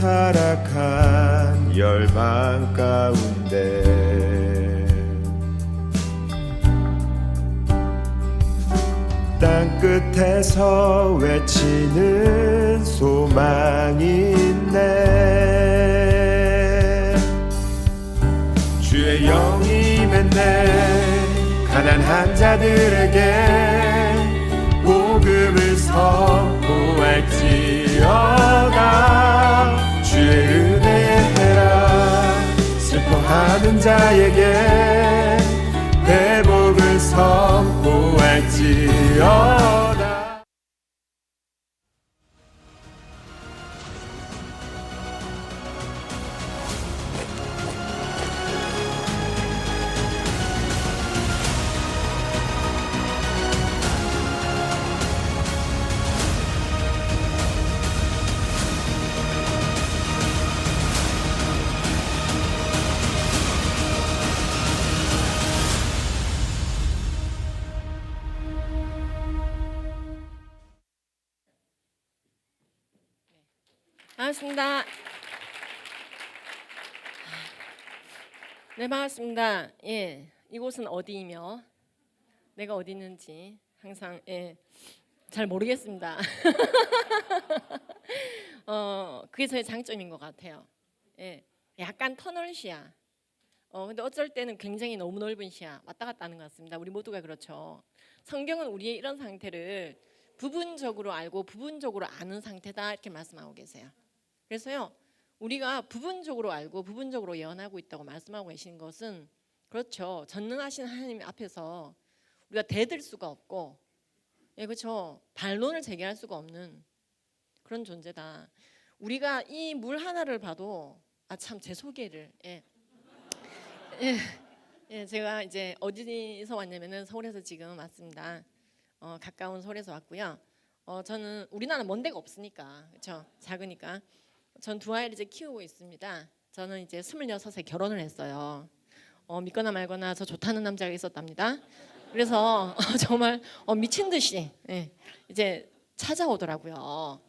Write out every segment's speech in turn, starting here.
타락한 열망 가운데 땅끝에서 외치는 소망이 있네. 주의 영이 임했네. 가난한 자들에게 복음을 선포할지어다. 주의 은혜에 해라. 슬퍼하는 자에게 회복을 선포할지어다. 반갑습니다. 네, 반갑습니다. 예, 이곳은 어디이며 내가 어디 있는지 항상 잘 모르겠습니다. 그게 저의 장점인 것 같아요. 예, 약간 터널 시야. 근데 어쩔 때는 굉장히 너무 넓은 시야 왔다 갔다 하는 것 같습니다. 우리 모두가 그렇죠. 성경은 우리의 이런 상태를 부분적으로 알고 부분적으로 아는 상태다 이렇게 말씀하고 계세요. 그래서요, 우리가 부분적으로 알고 부분적으로 예언하고 있다고 말씀하고 계신 것은 그렇죠. 전능하신 하나님 앞에서 우리가 대들 수가 없고, 그렇죠. 반론을 제기할 수가 없는 그런 존재다. 우리가 이 물 하나를 봐도 참 제 소개를 제가 이제 어디서 왔냐면은 서울에서 지금 왔습니다. 가까운 서울에서 왔고요. 저는 우리나라 먼 데가 없으니까 그렇죠. 작으니까. 전 두 아이를 이제 키우고 있습니다. 저는 이제 26에 결혼을 했어요. 믿거나 말거나 저 좋다는 남자가 있었답니다. 그래서 정말 미친 듯이 이제 찾아오더라고요.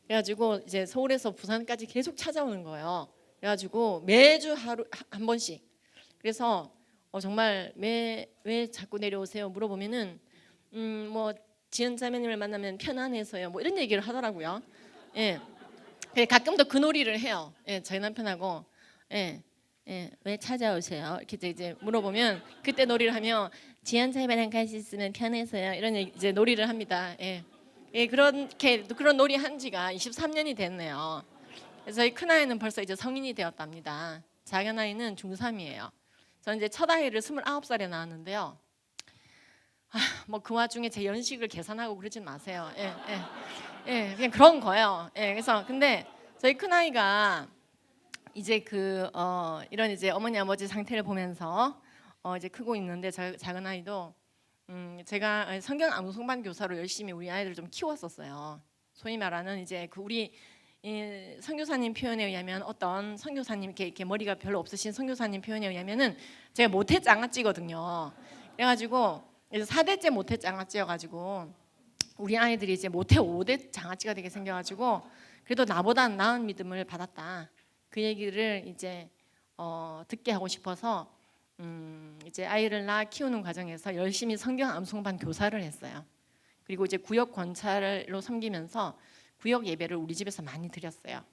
그래가지고 이제 서울에서 부산까지 계속 찾아오는 거예요. 그래가지고 매주 하루 한 번씩. 그래서 정말 왜 자꾸 내려오세요? 물어보면은 뭐 지은 자매님을 만나면 편안해서요. 뭐 이런 얘기를 하더라고요. 가끔도 그 놀이를 해요. 저희 남편하고 왜 찾아오세요? 이렇게 이제 물어보면 그때 놀이를 하면 지한 자매랑 같이 있으면 편해서요. 이런 이제 놀이를 합니다. 그런 놀이 한 지가 23년이 됐네요. 그래서 저희 큰 아이는 벌써 이제 성인이 되었답니다. 작은 아이는 중3이에요. 저는 이제 첫 아이를 29살에 낳았는데요. 뭐 그 와중에 제 연식을 계산하고 그러진 마세요. 그냥 그런 거예요. 그래서 근데 저희 큰 아이가 이제 이런 이제 어머니 아버지 상태를 보면서 이제 크고 있는데 작은 아이도 제가 성경 암송반 교사로 열심히 우리 아이들을 좀 키웠었어요. 소위 말하는 이제 우리 선교사님 표현에 의하면 어떤 선교사님 이렇게 머리가 별로 없으신 선교사님 표현에 의하면은 제가 모태 장아찌거든요. 그래가지고 4대째 모태 장아찌여가지고 우리 아이들이 이제 모태 5대 장아찌가 되게 생겨가지고 그래도 나보다 나은 믿음을 받았다. 그 얘기를 이제 듣게 하고 싶어서 이제 아이를 낳아 키우는 과정에서 열심히 성경 암송반 교사를 했어요. 그리고 이제 구역 권찰로 섬기면서 구역 예배를 우리 집에서 많이 드렸어요.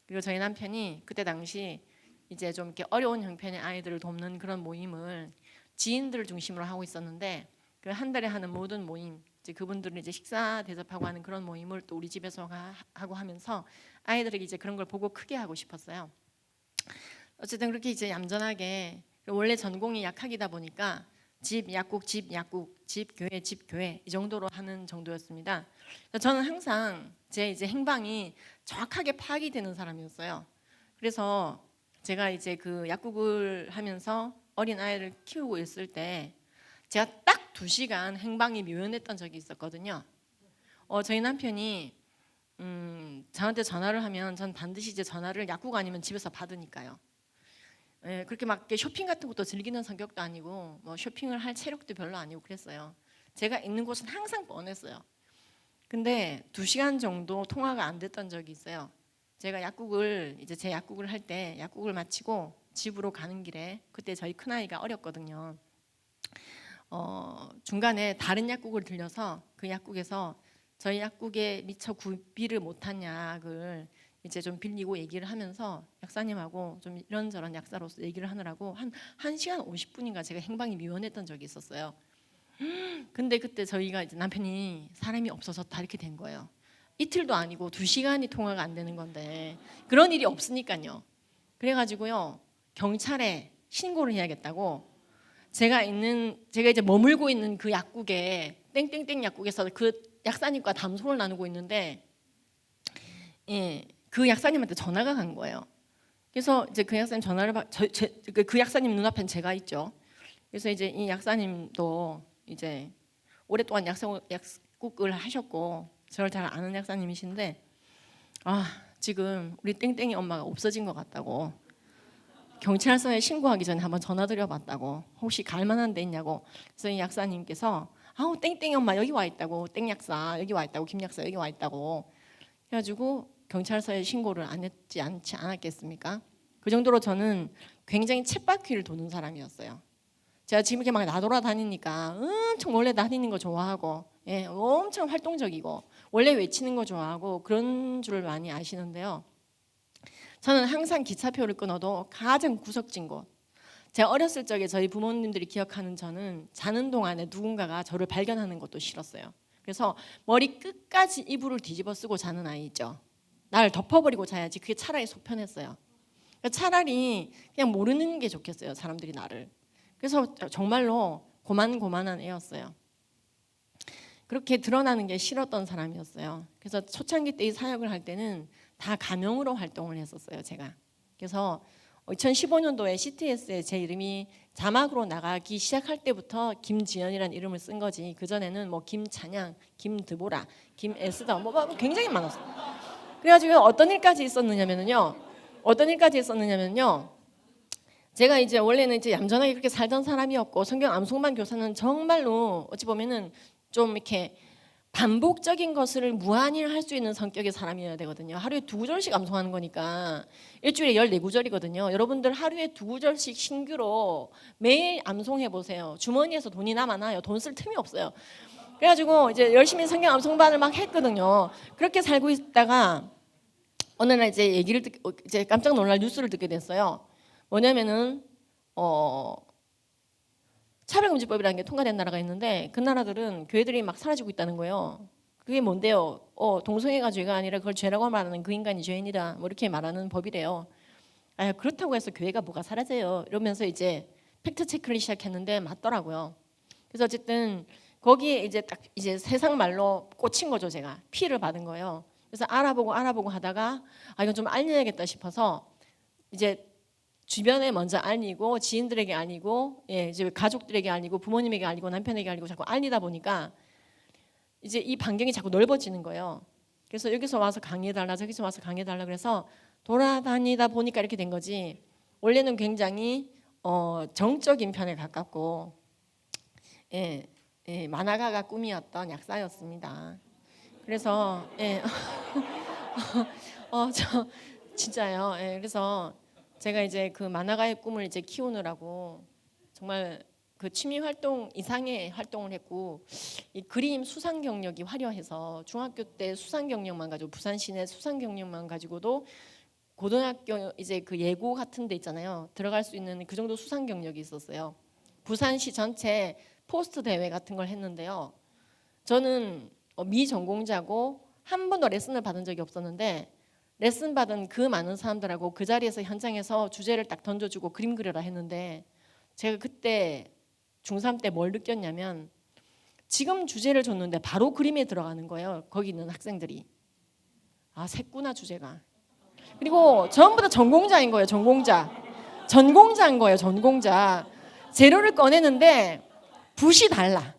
그리고 저희 남편이 그때 당시 이제 좀 이렇게 어려운 형편의 아이들을 돕는 그런 모임을 지인들을 중심으로 하고 있었는데 그 한 달에 하는 모든 모임 이제 그분들은 이제 식사 대접하고 하는 그런 모임을 또 우리 집에서 하고 하면서 아이들에게 이제 그런 걸 보고 크게 하고 싶었어요. 어쨌든 그렇게 이제 얌전하게 원래 전공이 약학이다 보니까 집 약국 집 약국 집 교회 이 정도로 하는 정도였습니다. 저는 항상 제 이제 행방이 정확하게 파악이 되는 사람이었어요. 그래서 제가 이제 그 약국을 하면서 어린 아이를 키우고 있을 때 제가 딱 2시간 행방이 묘연했던 적이 있었거든요. 저희 남편이 저한테 전화를 하면 전 반드시 이제 전화를 약국 아니면 집에서 받으니까요. 그렇게 막 쇼핑 같은 것도 즐기는 성격도 아니고 뭐 쇼핑을 할 체력도 별로 아니고 그랬어요. 제가 있는 곳은 항상 뻔했어요. 근데 2시간 정도 통화가 안 됐던 적이 있어요. 제가 제 약국을 할 때 약국을 마치고 집으로 가는 길에 그때 저희 큰아이가 어렸거든요. 중간에 다른 약국을 들려서 그 약국에서 저희 약국에 미처 구비를 못한 약을 이제 좀 빌리고 얘기를 하면서 약사님하고 좀 이런저런 약사로서 얘기를 하느라고 한 1시간 50분인가 제가 행방이 미원했던 적이 있었어요. 근데 그때 저희가 이제 남편이 사람이 없어서 다 이렇게 된 거예요. 이틀도 아니고 2시간이 통화가 안 되는 건데 그런 일이 없으니까요. 그래가지고요 경찰에 신고를 해야겠다고 제가 이제 머물고 있는 그 약국에 땡땡땡 약국에서 그 약사님과 담소를 나누고 있는데 그 약사님한테 전화가 간 거예요. 그래서 이제 그 약사님 전화를 그 약사님 눈앞엔 제가 있죠. 그래서 이제 이 약사님도 이제 오랫동안 약국을 하셨고 저를 잘 아는 약사님이신데 지금 우리 땡땡이 엄마가 없어진 것 같다고 경찰서에 신고하기 전에 한번 전화드려봤다고 혹시 갈 만한 데 있냐고. 그래서 이 약사님께서 땡땡이 엄마 여기 와 있다고, 땡 약사 여기 와 있다고, 김 약사 여기 와 있다고 해가지고 경찰서에 신고를 안 했지 않았겠습니까? 그 정도로 저는 굉장히 쳇바퀴를 도는 사람이었어요. 제가 지금 이렇게 막 나돌아다니니까 엄청 원래 다니는 거 좋아하고 엄청 활동적이고 원래 외치는 거 좋아하고 그런 줄 많이 아시는데요. 저는 항상 기차표를 끊어도 가장 구석진 곳, 제가 어렸을 적에 저희 부모님들이 기억하는 저는 자는 동안에 누군가가 저를 발견하는 것도 싫었어요. 그래서 머리 끝까지 이불을 뒤집어 쓰고 자는 아이 있죠. 나를 덮어버리고 자야지 그게 차라리 속 편했어요. 그러니까 차라리 그냥 모르는 게 좋겠어요, 사람들이 나를. 그래서 정말로 고만고만한 애였어요. 그렇게 드러나는 게 싫었던 사람이었어요. 그래서 초창기 때 이 사역을 할 때는 다 가명으로 활동을 했었어요, 제가. 그래서 2015년도에 CTS에 제 이름이 자막으로 나가기 시작할 때부터 김지연이라는 이름을 쓴 거지. 그 전에는 뭐 김찬양, 김드보라, 김에스더 뭐 굉장히 많았어요. 그래가지고 어떤 일까지 있었느냐면요. 제가 이제 원래는 이제 얌전하게 그렇게 살던 사람이었고 성경 암송반 교사는 정말로 어찌 보면은 좀 이렇게 반복적인 것을 무한히 할 수 있는 성격의 사람이어야 되거든요. 하루에 2구절씩 암송하는 거니까 일주일에 14구절이거든요. 여러분들 하루에 2구절씩 신규로 매일 암송해 보세요. 주머니에서 돈이 남아나요. 돈 쓸 틈이 없어요. 그래가지고 이제 열심히 성경 암송반을 막 했거든요. 그렇게 살고 있다가 어느 날 이제 이제 깜짝 놀랄 뉴스를 듣게 됐어요. 뭐냐면은 차별금지법이라는 게 통과된 나라가 있는데 그 나라들은 교회들이 막 사라지고 있다는 거예요. 그게 뭔데요? 동성애가 죄가 아니라 그걸 죄라고 말하는 그 인간이 죄인이다. 뭐 이렇게 말하는 법이래요. 그렇다고 해서 교회가 뭐가 사라져요? 이러면서 이제 팩트 체크를 시작했는데 맞더라고요. 그래서 어쨌든 거기에 이제 딱 이제 세상 말로 꽂힌 거죠. 제가 피해를 받은 거예요. 그래서 알아보고 하다가 이건 좀 알려야겠다 싶어서 이제 주변에 먼저 알리고 지인들에게 알리고 이제 가족들에게 알리고 부모님에게 알리고 남편에게 알리고 자꾸 알리다 보니까 이제 이 반경이 자꾸 넓어지는 거예요. 그래서 여기서 와서 강의해달라 저기서 와서 강의해달라 그래서 돌아다니다 보니까 이렇게 된 거지. 원래는 굉장히 정적인 편에 가깝고 만화가가 꿈이었던 약사였습니다. 그래서 저 진짜요. 그래서 제가 이제 그 만화가의 꿈을 이제 키우느라고 정말 그 취미 활동 이상의 활동을 했고 이 그림 수상 경력이 화려해서 중학교 때 수상 경력만 가지고 부산 시내 수상 경력만 가지고도 고등학교 이제 그 예고 같은 데 있잖아요. 들어갈 수 있는 그 정도 수상 경력이 있었어요. 부산시 전체 포스트 대회 같은 걸 했는데요. 저는 미전공자고 한 번도 레슨을 받은 적이 없었는데 레슨 받은 그 많은 사람들하고 그 자리에서 현장에서 주제를 딱 던져주고 그림 그려라 했는데 제가 그때 중3 때 뭘 느꼈냐면 지금 주제를 줬는데 바로 그림에 들어가는 거예요. 거기 있는 학생들이. 샜구나 주제가. 그리고 전부 다 전공자인 거예요. 전공자인 거예요. 전공자. 재료를 꺼내는데 붓이 달라.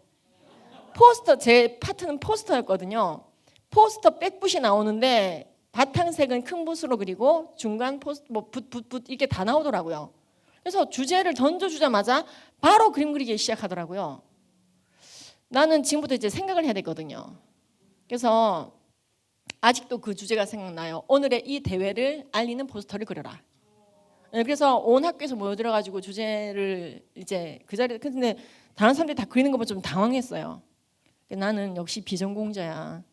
포스터 제 파트는 포스터였거든요. 포스터 백붓이 나오는데 바탕색은 큰 붓으로 그리고 중간 포스터 붓 이렇게 다 나오더라고요. 그래서 주제를 던져주자마자 바로 그림 그리기 시작하더라고요. 나는 지금부터 이제 생각을 해야 되거든요. 그래서 아직도 그 주제가 생각나요. 오늘의 이 대회를 알리는 포스터를 그려라. 네, 그래서 온 학교에서 모여들어가지고 주제를 이제 그 자리에, 근데 다른 사람들이 다 그리는 거 보고 좀 당황했어요. 나는 역시 비전공자야.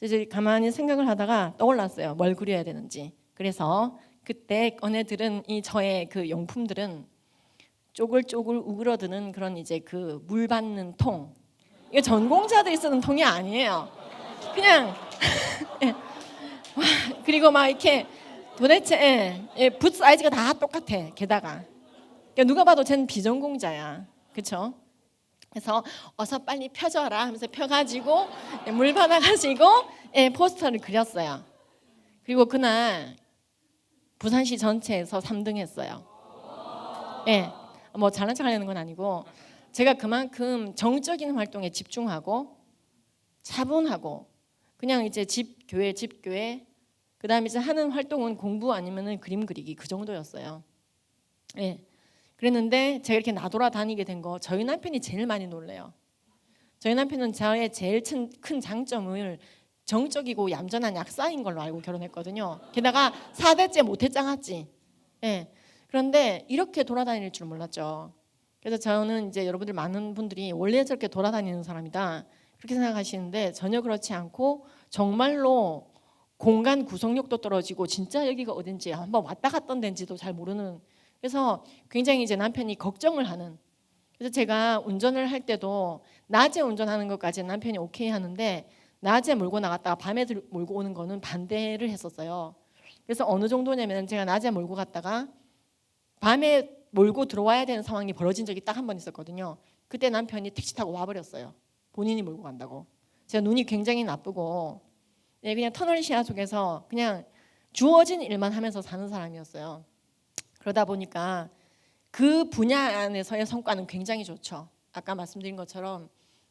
이제 가만히 생각을 하다가 떠올랐어요. 뭘 그려야 되는지. 그래서 그때 꺼내들은 이 저의 그 용품들은 쪼글쪼글 우그러드는 그런 이제 그 물 받는 통. 이게 전공자들이 쓰는 통이 아니에요. 그냥 그리고 막 이렇게 도대체 붓 사이즈가 다 똑같아. 게다가 그러니까 누가 봐도 쟤는 비전공자야. 그렇죠? 그래서 어서 빨리 펴줘라 하면서 펴가지고 물 받아가지고 포스터를 그렸어요. 그리고 그날 부산시 전체에서 3등 했어요. 뭐 잘난 척하려는 건 아니고 제가 그만큼 정적인 활동에 집중하고 차분하고 그냥 이제 집 교회 그다음에 이제 하는 활동은 공부 아니면은 그림 그리기 그 정도였어요. 그랬는데 제가 이렇게 나돌아다니게 된 거 저희 남편이 제일 많이 놀래요. 저희 남편은 저의 제일 큰 장점을 정적이고 얌전한 약사인 걸로 알고 결혼했거든요. 게다가 4대째 모태장아찌. 그런데 이렇게 돌아다닐 줄 몰랐죠. 그래서 저는 이제 여러분들 많은 분들이 원래 저렇게 돌아다니는 사람이다 그렇게 생각하시는데 전혀 그렇지 않고 정말로 공간 구속력도 떨어지고 진짜 여기가 어딘지 한번 왔다 갔던 데인지도 잘 모르는, 그래서 굉장히 이제 남편이 걱정을 하는. 그래서 제가 운전을 할 때도 낮에 운전하는 것까지는 남편이 오케이 하는데 낮에 몰고 나갔다가 밤에 몰고 오는 거는 반대를 했었어요. 그래서 어느 정도냐면 제가 낮에 몰고 갔다가 밤에 몰고 들어와야 되는 상황이 벌어진 적이 딱 한 번 있었거든요. 그때 남편이 택시 타고 와버렸어요. 본인이 몰고 간다고. 제가 눈이 굉장히 나쁘고 그냥 터널 시야 속에서 그냥 주어진 일만 하면서 사는 사람이었어요. 그러다 보니까 그 분야 안에서의 성과는 굉장히 좋죠. 아까 말씀드린 것처럼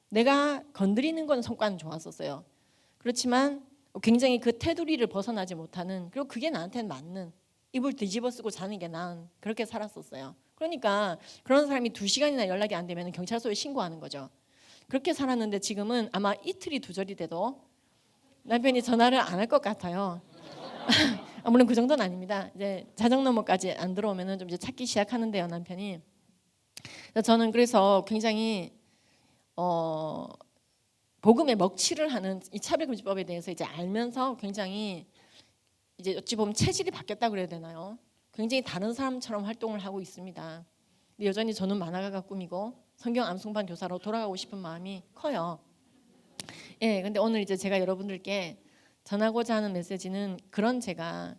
내가 건드리는 건 성과는 좋았었어요. 그렇지만 굉장히 그 테두리를 벗어나지 못하는, 그리고 그게 나한테는 맞는, 이불 뒤집어 쓰고 자는 게 나은, 그렇게 살았었어요. 그러니까 그런 사람이 2시간이나 연락이 안 되면 경찰서에 신고하는 거죠. 그렇게 살았는데 지금은 아마 이틀이 두절이 돼도 남편이 전화를 안 할 것 같아요. 물론 그 정도는 아닙니다. 이제 자정넘어까지 안 들어오면은 좀 이제 찾기 시작하는데요, 남편이. 저는 그래서 굉장히 복음의 먹칠을 하는 이 차별금지법에 대해서 이제 알면서 굉장히 이제 어찌 보면 체질이 바뀌었다 그래야 되나요? 굉장히 다른 사람처럼 활동을 하고 있습니다. 근데 여전히 저는 만화가가 꿈이고 성경 암송반 교사로 돌아가고 싶은 마음이 커요. 근데 오늘 이제 제가 여러분들께 전하고자 하는 메시지는 그런 제가,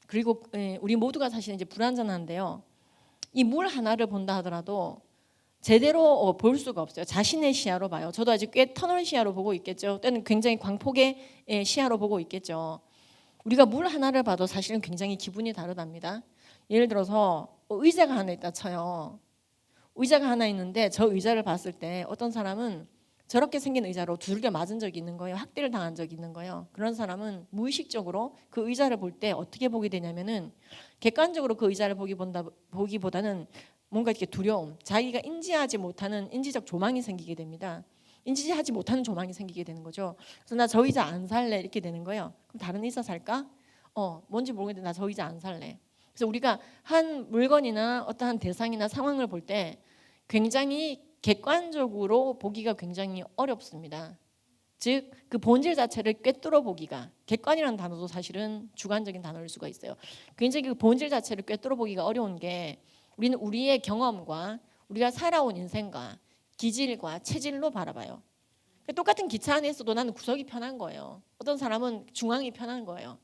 그리고 우리 모두가 사실 이제 불완전한데요. 이 물 하나를 본다 하더라도 제대로 볼 수가 없어요. 자신의 시야로 봐요. 저도 아직 꽤 터널 시야로 보고 있겠죠. 때는 굉장히 광폭의 시야로 보고 있겠죠. 우리가 물 하나를 봐도 사실은 굉장히 기분이 다르답니다. 예를 들어서 의자가 하나 있다 쳐요. 의자가 하나 있는데 저 의자를 봤을 때 어떤 사람은 저렇게 생긴 의자로 두들겨 맞은 적이 있는 거예요. 학대를 당한 적이 있는 거예요. 그런 사람은 무의식적으로 그 의자를 볼 때 어떻게 보게 되냐면은 객관적으로 그 의자를 보기보다는 뭔가 이렇게 두려움, 자기가 인지하지 못하는 인지적 조망이 생기게 됩니다. 인지하지 못하는 조망이 생기게 되는 거죠. 그래서 나 저 의자 안 살래 이렇게 되는 거예요. 그럼 다른 의자 살까? 뭔지 모르겠는데 나 저 의자 안 살래. 그래서 우리가 한 물건이나 어떠한 대상이나 상황을 볼 때 굉장히 객관적으로 보기가 굉장히 어렵습니다. 즉 그 본질 자체를 꿰뚫어 보기가, 객관이라는 단어도 사실은 주관적인 단어일 수가 있어요. 굉장히 그 본질 자체를 꿰뚫어 보기가 어려운 게 우리는 우리의 경험과 우리가 살아온 인생과 기질과 체질로 바라봐요. 똑같은 기차 안에서도 나는 구석이 편한 거예요. 어떤 사람은 중앙이 편한 거예요.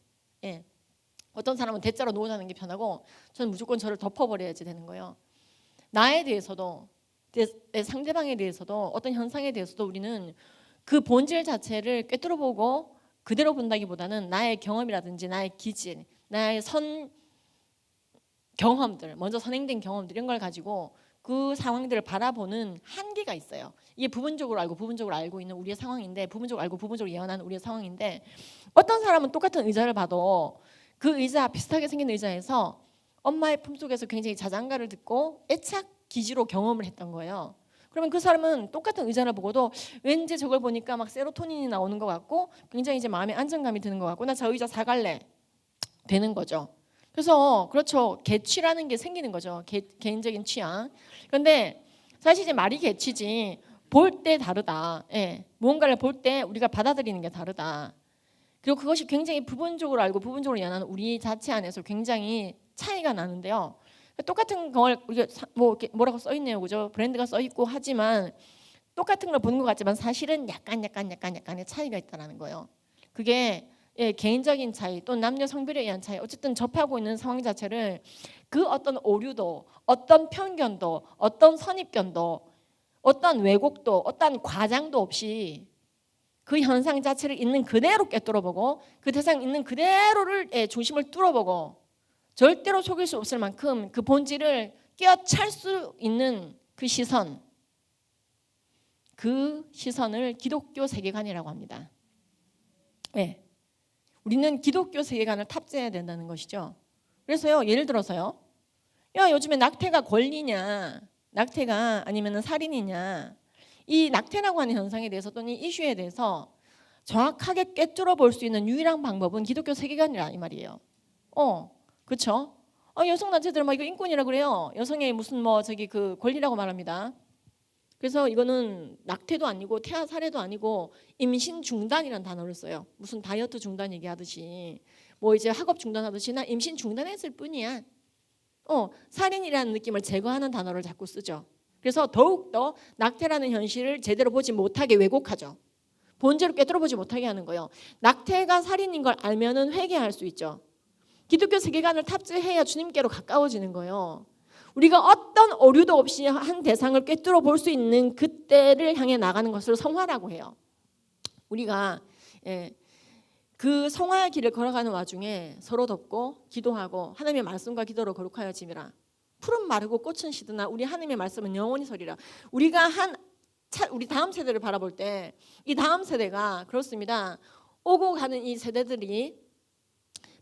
어떤 사람은 대자로 누워 자는 게 편하고 저는 무조건 저를 덮어버려야지 되는 거예요. 나에 대해서도 내 상대방에 대해서도 어떤 현상에 대해서도 우리는 그 본질 자체를 꿰뚫어보고 그대로 본다기보다는 나의 경험이라든지 나의 기질, 나의 경험들, 먼저 선행된 경험들 이런 걸 가지고 그 상황들을 바라보는 한계가 있어요. 이게 부분적으로 알고 있는 우리의 상황인데, 부분적으로 알고 부분적으로 예언하는 우리의 상황인데, 어떤 사람은 똑같은 의자를 봐도 그 의자, 비슷하게 생긴 의자에서 엄마의 품속에서 굉장히 자장가를 듣고 애착 기지로 경험을 했던 거예요. 그러면 그 사람은 똑같은 의자를 보고도 왠지 저걸 보니까 막 세로토닌이 나오는 것 같고 굉장히 이제 마음에 안정감이 드는 것 같고 나 저 의자 사갈래 되는 거죠. 그래서 그렇죠. 개취라는 게 생기는 거죠. 개인적인 취향. 그런데 사실 이제 말이 개취지 볼 때 다르다. 예. 무언가를 볼 때 우리가 받아들이는 게 다르다. 그리고 그것이 굉장히 부분적으로 알고 부분적으로 연하는 우리 자체 안에서 굉장히 차이가 나는데요. 똑같은 걸 우리가 뭐 이렇게 뭐라고 써 있네요, 그죠? 브랜드가 써 있고 하지만 똑같은 걸 보는 것 같지만 사실은 약간의 차이가 있다라는 거예요. 그게 예, 개인적인 차이 또 남녀 성별에 의한 차이 어쨌든 접하고 있는 상황 자체를 그 어떤 오류도 어떤 편견도 어떤 선입견도 어떤 왜곡도 어떤 과장도 없이 그 현상 자체를 있는 그대로 꿰뚫어보고 그 대상 있는 그대로를 예, 중심을 뚫어보고 절대로 속일 수 없을 만큼 그 본질을 깨어찰 수 있는 그 시선을 기독교 세계관이라고 합니다. 네. 우리는 기독교 세계관을 탑재해야 된다는 것이죠. 그래서요, 예를 들어서요, 야 요즘에 낙태가 권리냐, 낙태가 아니면은 살인이냐, 이 낙태라고 하는 현상에 대해서 또는 이 이슈에 대해서 정확하게 꿰뚫어 볼 수 있는 유일한 방법은 기독교 세계관이라 이 말이에요. 그렇죠? 여성 단체들 뭐 이거 인권이라 그래요. 여성의 무슨 뭐 저기 그 권리라고 말합니다. 그래서 이거는 낙태도 아니고 태아 살해도 아니고 임신 중단이라는 단어를 써요. 무슨 다이어트 중단 얘기하듯이 뭐 이제 학업 중단하듯이 나 임신 중단했을 뿐이야. 살인이라는 느낌을 제거하는 단어를 자꾸 쓰죠. 그래서 더욱더 낙태라는 현실을 제대로 보지 못하게 왜곡하죠. 본질을 꿰뚫어보지 못하게 하는 거예요. 낙태가 살인인 걸 알면은 회개할 수 있죠. 기독교 세계관을 탑재해야 주님께로 가까워지는 거예요. 우리가 어떤 오류도 없이 한 대상을 꿰뚫어 볼 수 있는 그때를 향해 나가는 것을 성화라고 해요. 우리가 그 성화의 길을 걸어가는 와중에 서로 돕고 기도하고 하나님의 말씀과 기도로 거룩하여 짐이라. 풀은 마르고 꽃은 시드나 우리 하나님의 말씀은 영원히 서리라. 우리가 우리 다음 세대를 바라볼 때 이 다음 세대가 그렇습니다. 오고 가는 이 세대들이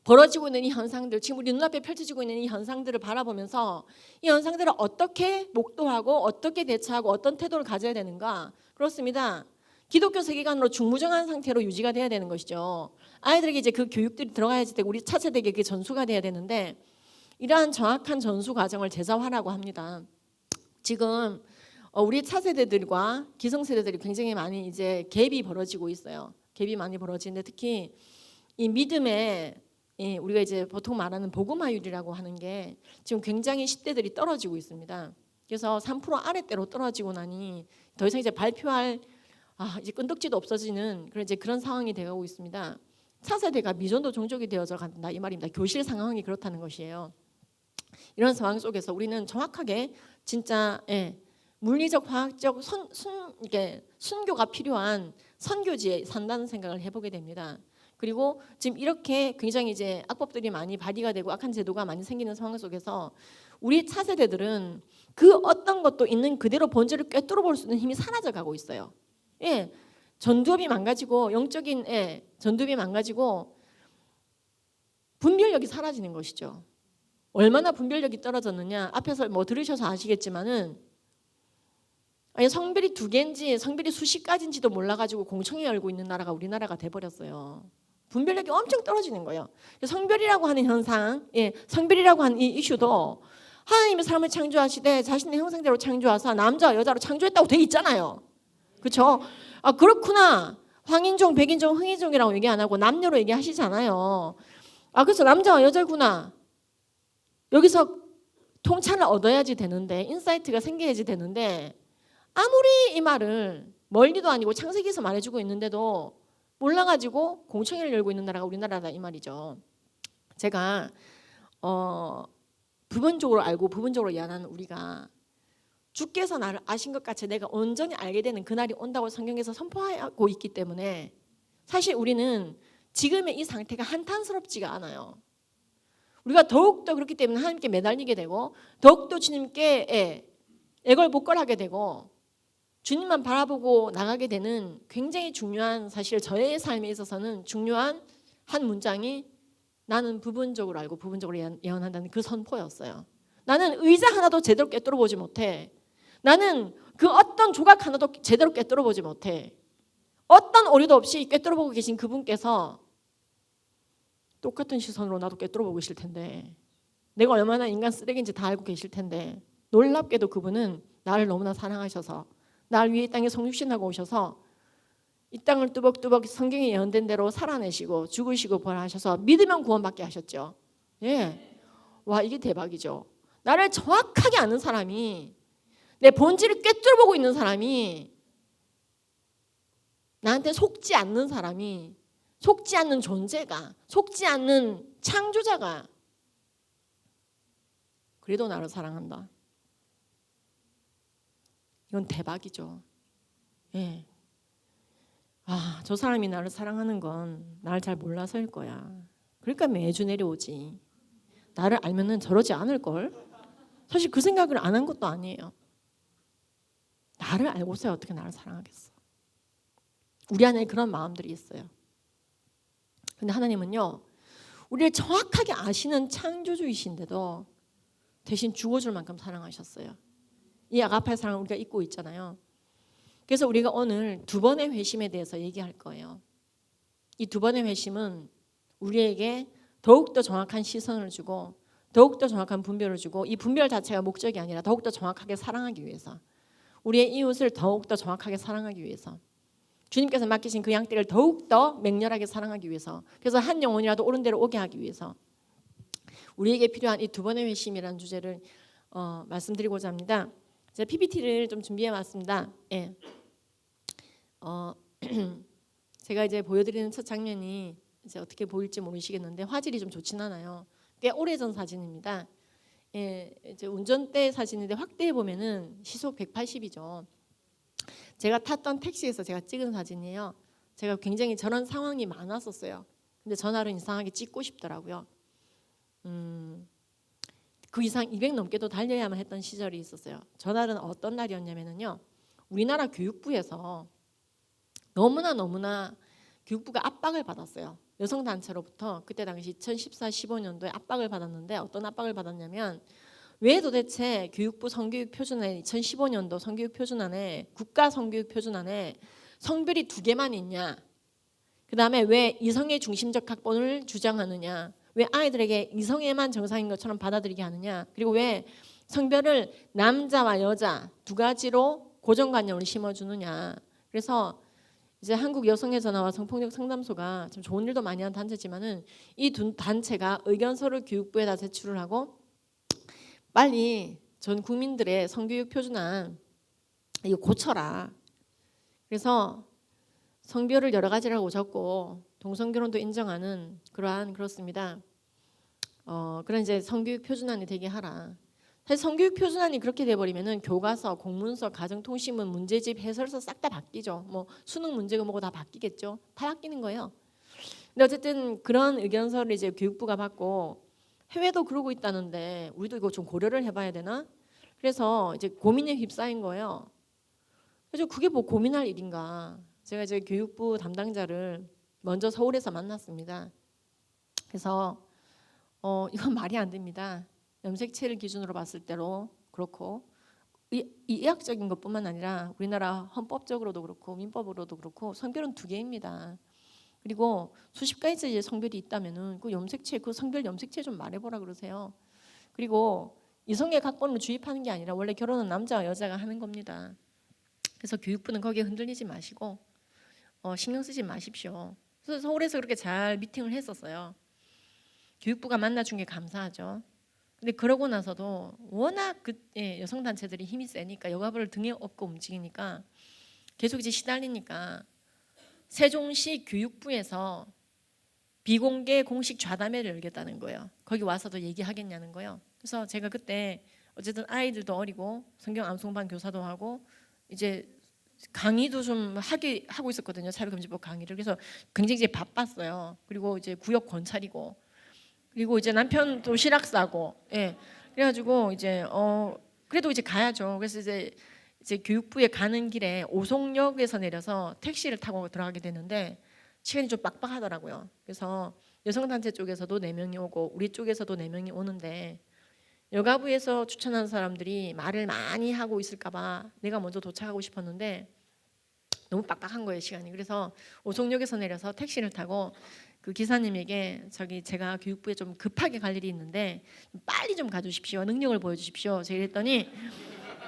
벌어지고 있는 이 현상들, 지금 우리 눈앞에 펼쳐지고 있는 이 현상들을 바라보면서 이 현상들을 어떻게 목도하고 어떻게 대처하고 어떤 태도를 가져야 되는가. 그렇습니다. 기독교 세계관으로 중무정한 상태로 유지가 돼야 되는 것이죠. 아이들에게 이제 그 교육들이 들어가야지 되고 우리 차세대에게 그게 전수가 돼야 되는데 이러한 정확한 전수 과정을 제자화라고 합니다. 지금 우리 차세대들과 기성세대들이 굉장히 많이 이제 갭이 벌어지고 있어요. 갭이 많이 벌어지는데 특히 이 믿음의 우리가 이제 보통 말하는 복음화율이라고 하는 게 지금 굉장히 10대들이 떨어지고 있습니다. 그래서 3% 아래대로 떨어지고 나니 더 이상 이제 발표할 이제 끈덕지도 없어지는 그런 상황이 되어가고 있습니다. 차세대가 미전도 종족이 되어져 간다 이 말입니다. 교실 상황이 그렇다는 것이에요. 이런 상황 속에서 우리는 정확하게 진짜 물리적, 화학적 이게 순교가 필요한 선교지에 산다는 생각을 해보게 됩니다. 그리고 지금 이렇게 굉장히 이제 악법들이 많이 발휘가 되고 악한 제도가 많이 생기는 상황 속에서 우리 차세대들은 그 어떤 것도 있는 그대로 본질을 꿰뚫어 볼 수 있는 힘이 사라져 가고 있어요. 전두엽이 망가지고 영적인 전두엽이 망가지고 분별력이 사라지는 것이죠. 얼마나 분별력이 떨어졌느냐 앞에서 뭐 들으셔서 아시겠지만은 성별이 2개인지 성별이 수십 가지인지도 몰라가지고 공청회 열고 있는 나라가 우리나라가 돼버렸어요. 분별력이 엄청 떨어지는 거예요. 성별이라고 하는 현상, 성별이라고 하는 이 이슈도 하나님의 사람을 창조하시되 자신의 형상대로 창조하사 남자와 여자로 창조했다고 돼 있잖아요. 그렇죠? 그렇구나. 황인종, 백인종, 흥인종이라고 얘기 안 하고 남녀로 얘기하시잖아요. 그래서 남자와 여자구나. 여기서 통찰을 얻어야지 되는데 인사이트가 생겨야지 되는데 아무리 이 말을 멀리도 아니고 창세기에서 말해주고 있는데도 몰라가지고 공청회를 열고 있는 나라가 우리나라다 이 말이죠. 제가 부분적으로 알고 부분적으로 이해하는 우리가 주께서 나를 아신 것 같이 내가 온전히 알게 되는 그날이 온다고 성경에서 선포하고 있기 때문에 사실 우리는 지금의 이 상태가 한탄스럽지가 않아요. 우리가 더욱더 그렇기 때문에 하나님께 매달리게 되고 더욱더 주님께 애걸복걸하게 되고 주님만 바라보고 나가게 되는 굉장히 중요한 사실 저의 삶에 있어서는 중요한 한 문장이 나는 부분적으로 알고 부분적으로 예언한다는 그 선포였어요. 나는 의자 하나도 제대로 꿰뚫어 보지 못해. 나는 그 어떤 조각 하나도 제대로 꿰뚫어 보지 못해. 어떤 오류도 없이 꿰뚫어 보고 계신 그분께서 똑같은 시선으로 나도 꿰뚫어 보고 계실 텐데, 내가 얼마나 인간 쓰레기인지 다 알고 계실 텐데, 놀랍게도 그분은 나를 너무나 사랑하셔서 나를 위해 이 땅에 성육신하고 오셔서 이 땅을 뚜벅뚜벅 성경에 예언된 대로 살아내시고 죽으시고 부활하셔서 믿으면 구원받게 하셨죠. 예, 와, 이게 대박이죠. 나를 정확하게 아는 사람이, 내 본질을 꿰뚫어보고 있는 사람이, 나한테 속지 않는 사람이, 속지 않는 존재가, 속지 않는 창조자가 그래도 나를 사랑한다. 이건 대박이죠. 예. 아, 저 사람이 나를 사랑하는 건 나를 잘 몰라서일 거야. 그러니까 매주 내려오지. 나를 알면은 저러지 않을 걸. 사실 그 생각을 안 한 것도 아니에요. 나를 알고서야 어떻게 나를 사랑하겠어. 우리 안에 그런 마음들이 있어요. 근데 하나님은요, 우리를 정확하게 아시는 창조주이신데도 대신 죽어줄 만큼 사랑하셨어요. 이 아가페 사랑을 우리가 잊고 있잖아요. 그래서 우리가 오늘 두 번의 회심에 대해서 얘기할 거예요. 이 두 번의 회심은 우리에게 더욱더 정확한 시선을 주고 더욱더 정확한 분별을 주고, 이 분별 자체가 목적이 아니라 더욱더 정확하게 사랑하기 위해서, 우리의 이웃을 더욱더 정확하게 사랑하기 위해서, 주님께서 맡기신 그 양떼를 더욱더 맹렬하게 사랑하기 위해서, 그래서 한 영혼이라도 옳은 데로 오게 하기 위해서 우리에게 필요한 이 두 번의 회심이라는 주제를 말씀드리고자 합니다. 제가 PPT를 좀 준비해 왔습니다. 예. 제가 이제 보여드리는 첫 장면이 이제 어떻게 보일지 모르시겠는데 화질이 좀 좋진 않아요. 꽤 오래전 사진입니다. 예, 이제 운전대 사진인데 확대해 보면은 시속 180이죠. 제가 탔던 택시에서 제가 찍은 사진이에요. 제가 굉장히 저런 상황이 많았었어요. 근데 전날은 이상하게 찍고 싶더라고요. 그 이상 200 넘게도 달려야만 했던 시절이 있었어요. 전날은 어떤 날이었냐면요, 우리나라 교육부에서 너무나 교육부가 압박을 받았어요. 여성단체로부터 그때 당시 2014-15년도에 압박을 받았는데, 어떤 압박을 받았냐면, 왜 도대체 교육부 성교육 표준안에 2015년도 성교육 표준안에, 국가 성교육 표준안에 성별이 2개만 있냐, 그 다음에 왜 이성의 중심적 학번을 주장하느냐, 왜 아이들에게 이성애만 정상인 것처럼 받아들이게 하느냐, 그리고 왜 성별을 남자와 여자 두 가지로 고정관념을 심어주느냐. 그래서 이제 한국 여성의 전화와 성폭력 상담소가 참 좋은 일도 많이 하는 단체지만은 이 두 단체가 의견서를 교육부에다 제출을 하고, 빨리 전 국민들의 성교육 표준안 이거 고쳐라. 그래서 성별을 여러 가지라고 적고 동성결혼도 인정하는 그렇습니다. 그런 이제 성교육 표준안이 되게 하라. 사실 성교육 표준안이 그렇게 돼버리면은 교과서, 공문서, 가정통신문, 문제집, 해설서 싹 다 바뀌죠. 뭐 수능 문제가 뭐고 다 바뀌겠죠. 다 바뀌는 거예요. 근데 어쨌든 그런 의견서를 이제 교육부가 받고, 해외도 그러고 있다는데 우리도 이거 좀 고려를 해봐야 되나? 그래서 이제 고민에 휩싸인 거예요. 그래서 그게 뭐 고민할 일인가? 제가 이제 교육부 담당자를 먼저 서울에서 만났습니다. 그래서 이건 말이 안 됩니다. 염색체를 기준으로 봤을 때로 그렇고, 의학적인 것뿐만 아니라 우리나라 헌법적으로도 그렇고 민법으로도 그렇고 성별은 2개입니다. 그리고 수십 가지의 성별이 있다면은 그 염색체, 그 성별 염색체 좀 말해보라 그러세요. 그리고 이성의 각본을 주입하는 게 아니라 원래 결혼은 남자와 여자가 하는 겁니다. 그래서 교육부는 거기에 흔들리지 마시고 신경 쓰지 마십시오. 그래서 서울에서 그렇게 잘 미팅을 했었어요. 교육부가 만나준 게 감사하죠. 근데 그러고 나서도 워낙 여성 단체들이 힘이 세니까, 여가부를 등에 업고 움직이니까 계속 이제 시달리니까 세종시 교육부에서 비공개 공식 좌담회를 열겠다는 거예요. 거기 와서도 얘기하겠냐는 거예요. 그래서 제가 그때 어쨌든 아이들도 어리고 성경 암송반 교사도 하고 이제 강의도 좀 하고 있었거든요. 사회금지법 강의를. 그래서 굉장히 이제 바빴어요. 그리고 이제 구역 권찰이고, 그리고 이제 남편도 실학사고, 예. 그래가지고 이제 그래도 이제 가야죠. 그래서 이제 교육부에 가는 길에 오송역에서 내려서 택시를 타고 들어가게 되는데 시간이 좀 빡빡하더라고요. 그래서 여성단체 쪽에서도 4명이 오고 우리 쪽에서도 4명이 오는데 여가부에서 추천한 사람들이 말을 많이 하고 있을까봐 내가 먼저 도착하고 싶었는데 너무 빡빡한 거예요, 시간이. 그래서 오송역에서 내려서 택시를 타고 그 기사님에게 저기 제가 교육부에 좀 급하게 갈 일이 있는데 빨리 좀 가주십시오, 능력을 보여주십시오. 제가 이랬더니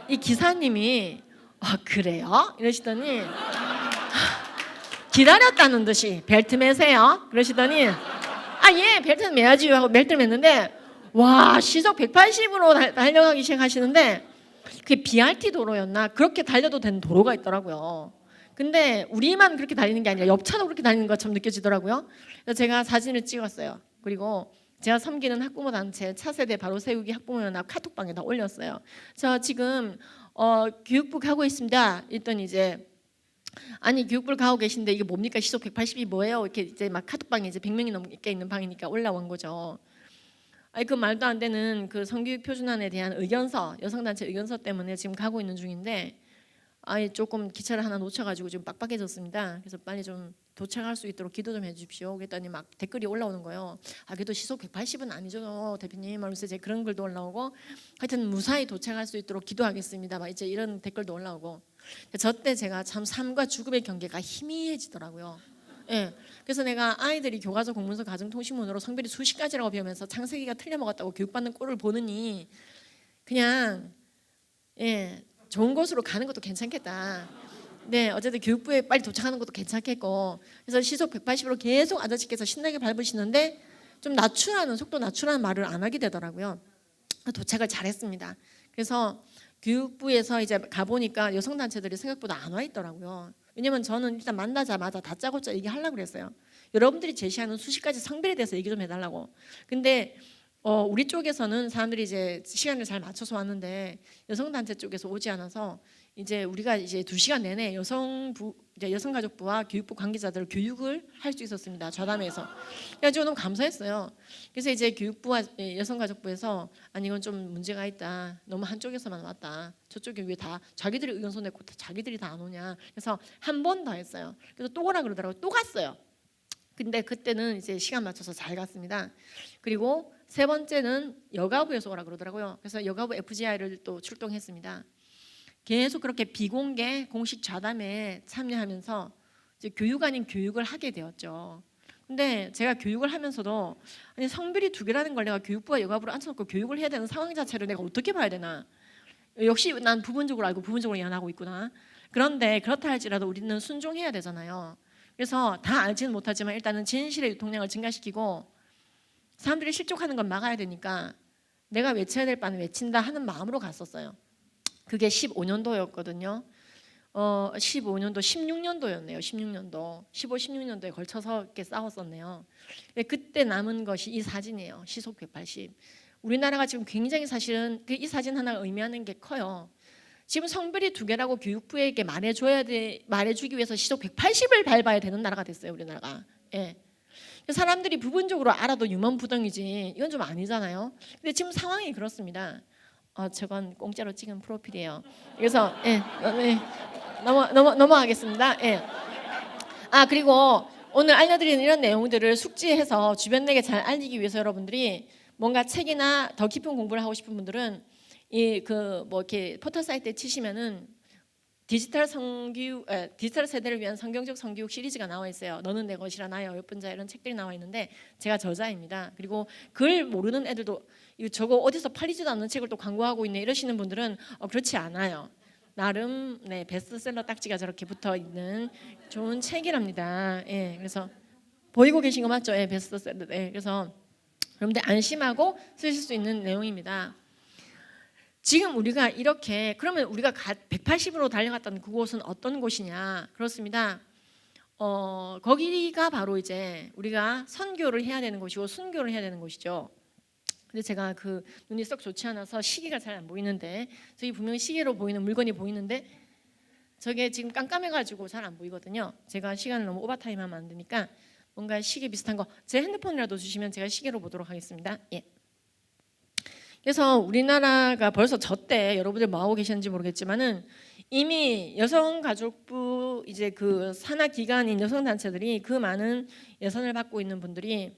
이 기사님이 그래요? 이러시더니 기다렸다는 듯이 벨트 매세요? 그러시더니 예, 벨트는 매야지요 하고 벨트를 맸는데 와, 시속 180으로 달려가기 시작하시는데 그게 BRT 도로였나? 그렇게 달려도 되는 도로가 있더라고요. 근데 우리만 그렇게 달리는 게 아니라 옆차도 그렇게 달리는 것처럼 느껴지더라고요. 그래서 제가 사진을 찍었어요. 그리고 제가 섬기는 학부모 단체 차세대 바로 세우기 학부모연합 카톡방에다 올렸어요. 저 지금 교육부 가고 있습니다. 이랬더니 이제 아니 교육부를 가고 계신데 이게 뭡니까? 시속 180이 뭐예요? 이렇게 이제 막 카톡방에 이제 100명이 넘게 있는 방이니까 올라온 거죠. 그 말도 안 되는 그 성교육 표준안에 대한 의견서, 여성단체 의견서 때문에 지금 가고 있는 중인데 조금 기차를 하나 놓쳐가지고 지금 빡빡해졌습니다. 그래서 빨리 좀 도착할 수 있도록 기도 좀 해주십시오. 그랬더니 막 댓글이 올라오는 거예요. 그래도 시속 180은 아니죠, 대표님. 하면서 이제 그런 글도 올라오고, 하여튼 무사히 도착할 수 있도록 기도하겠습니다. 막 이제 이런 댓글도 올라오고. 저 때 제가 참 삶과 죽음의 경계가 희미해지더라고요. 예. 그래서 내가 아이들이 교과서, 공문서, 가정통신문으로 성별이 수십 가지라고 배우면서 창세기가 틀려먹었다고 교육받는 꼴을 보느니 그냥 좋은 곳으로 가는 것도 괜찮겠다. 네, 어쨌든 교육부에 빨리 도착하는 것도 괜찮겠고. 그래서 시속 180으로 계속 아저씨께서 신나게 밟으시는데 좀 속도 낮추라는 말을 안 하게 되더라고요. 도착을 잘했습니다. 그래서 교육부에서 이제 가보니까 여성단체들이 생각보다 안 와 있더라고요. 왜냐면 저는 일단 만나자마자 다짜고짜 얘기하려고 그랬어요. 여러분들이 제시하는 수십 가지 성별에 대해서 얘기 좀 해달라고. 근데 우리 쪽에서는 사람들이 이제 시간을 잘 맞춰서 왔는데 여성단체 쪽에서 오지 않아서 이제 우리가 이제 2시간 내내 여성가족부와 교육부 관계자들 교육을 할 수 있었습니다. 좌담회에서. 그래가지고 너무 감사했어요. 그래서 이제 교육부와 여성가족부에서 이건 좀 문제가 있다. 너무 한쪽에서만 왔다. 저쪽이 왜 다 자기들이 의견서 내고 자기들이 다 안 오냐. 그래서 한 번 더 했어요. 그래서 또 오라 그러더라고요. 또 갔어요. 근데 그때는 이제 시간 맞춰서 잘 갔습니다. 그리고 3번째는 여가부에서 오라 그러더라고요. 그래서 여가부 FGI를 또 출동했습니다. 계속 그렇게 비공개 공식 좌담회에 참여하면서 이제 교육 아닌 교육을 하게 되었죠. 근데 제가 교육을 하면서도 성별이 2개라는 걸 내가 교육부와 여가부를 앉혀놓고 교육을 해야 되는 상황 자체를 내가 어떻게 봐야 되나. 역시 난 부분적으로 알고 부분적으로 이해하고 있구나. 그런데 그렇다 할지라도 우리는 순종해야 되잖아요. 그래서 다 알지는 못하지만 일단은 진실의 유통량을 증가시키고 사람들이 실족하는 건 막아야 되니까 내가 외쳐야 될 바는 외친다 하는 마음으로 갔었어요. 그게 15년도였거든요. 15년도, 16년도였네요. 16년도, 15, 16년도에 걸쳐서 이렇게 싸웠었네요. 그때 남은 것이 이 사진이에요. 시속 180. 우리나라가 지금 굉장히 사실은 이 사진 하나가 의미하는 게 커요. 지금 성별이 2개라고 교육부에게 말해주기 위해서 시속 180을 밟아야 되는 나라가 됐어요, 우리나라가. 사람들이 부분적으로 알아도 유먼부덩이지 이건 좀 아니잖아요. 근데 지금 상황이 그렇습니다. 저건 공짜로 찍은 프로필이에요. 그래서 넘어가겠습니다. 그리고 오늘 알려드리는 이런 내용들을 숙지해서 주변에게 잘 알리기 위해서 여러분들이 뭔가 책이나 더 깊은 공부를 하고 싶은 분들은 이렇게 포털 사이트에 치시면은 디지털 세대를 위한 성경적 성교육 시리즈가 나와 있어요. 너는 내 것이라 나의 어여쁜 자 이런 책들이 나와 있는데 제가 저자입니다. 그리고 글 모르는 애들도 저거 어디서 팔리지도 않는 책을 또 광고하고 있네 이러시는 분들은 그렇지 않아요. 나름 베스트셀러 딱지가 저렇게 붙어 있는 좋은 책이랍니다. 그래서 보이고 계신 거 맞죠? 베스트셀러. 그래서 여러분들 안심하고 쓰실 수 있는 내용입니다. 지금 우리가 이렇게 그러면 우리가 180으로 달려갔던 그곳은 어떤 곳이냐? 그렇습니다. 거기가 바로 이제 우리가 선교를 해야 되는 곳이고 순교를 해야 되는 곳이죠. 근데 제가 눈이 썩 좋지 않아서 시계가 잘 안 보이는데 저기 분명히 시계로 보이는 물건이 보이는데 저게 지금 깜깜해가지고 잘 안 보이거든요. 제가 시간을 너무 오버타임하면 안 되니까 뭔가 시계 비슷한 거 제 핸드폰이라도 주시면 제가 시계로 보도록 하겠습니다. 그래서 우리나라가 벌써 저때 여러분들 뭐 하고 계셨는지 모르겠지만은 이미 여성가족부 이제 그 산하 기관인 여성단체들이 그 많은 예산을 받고 있는 분들이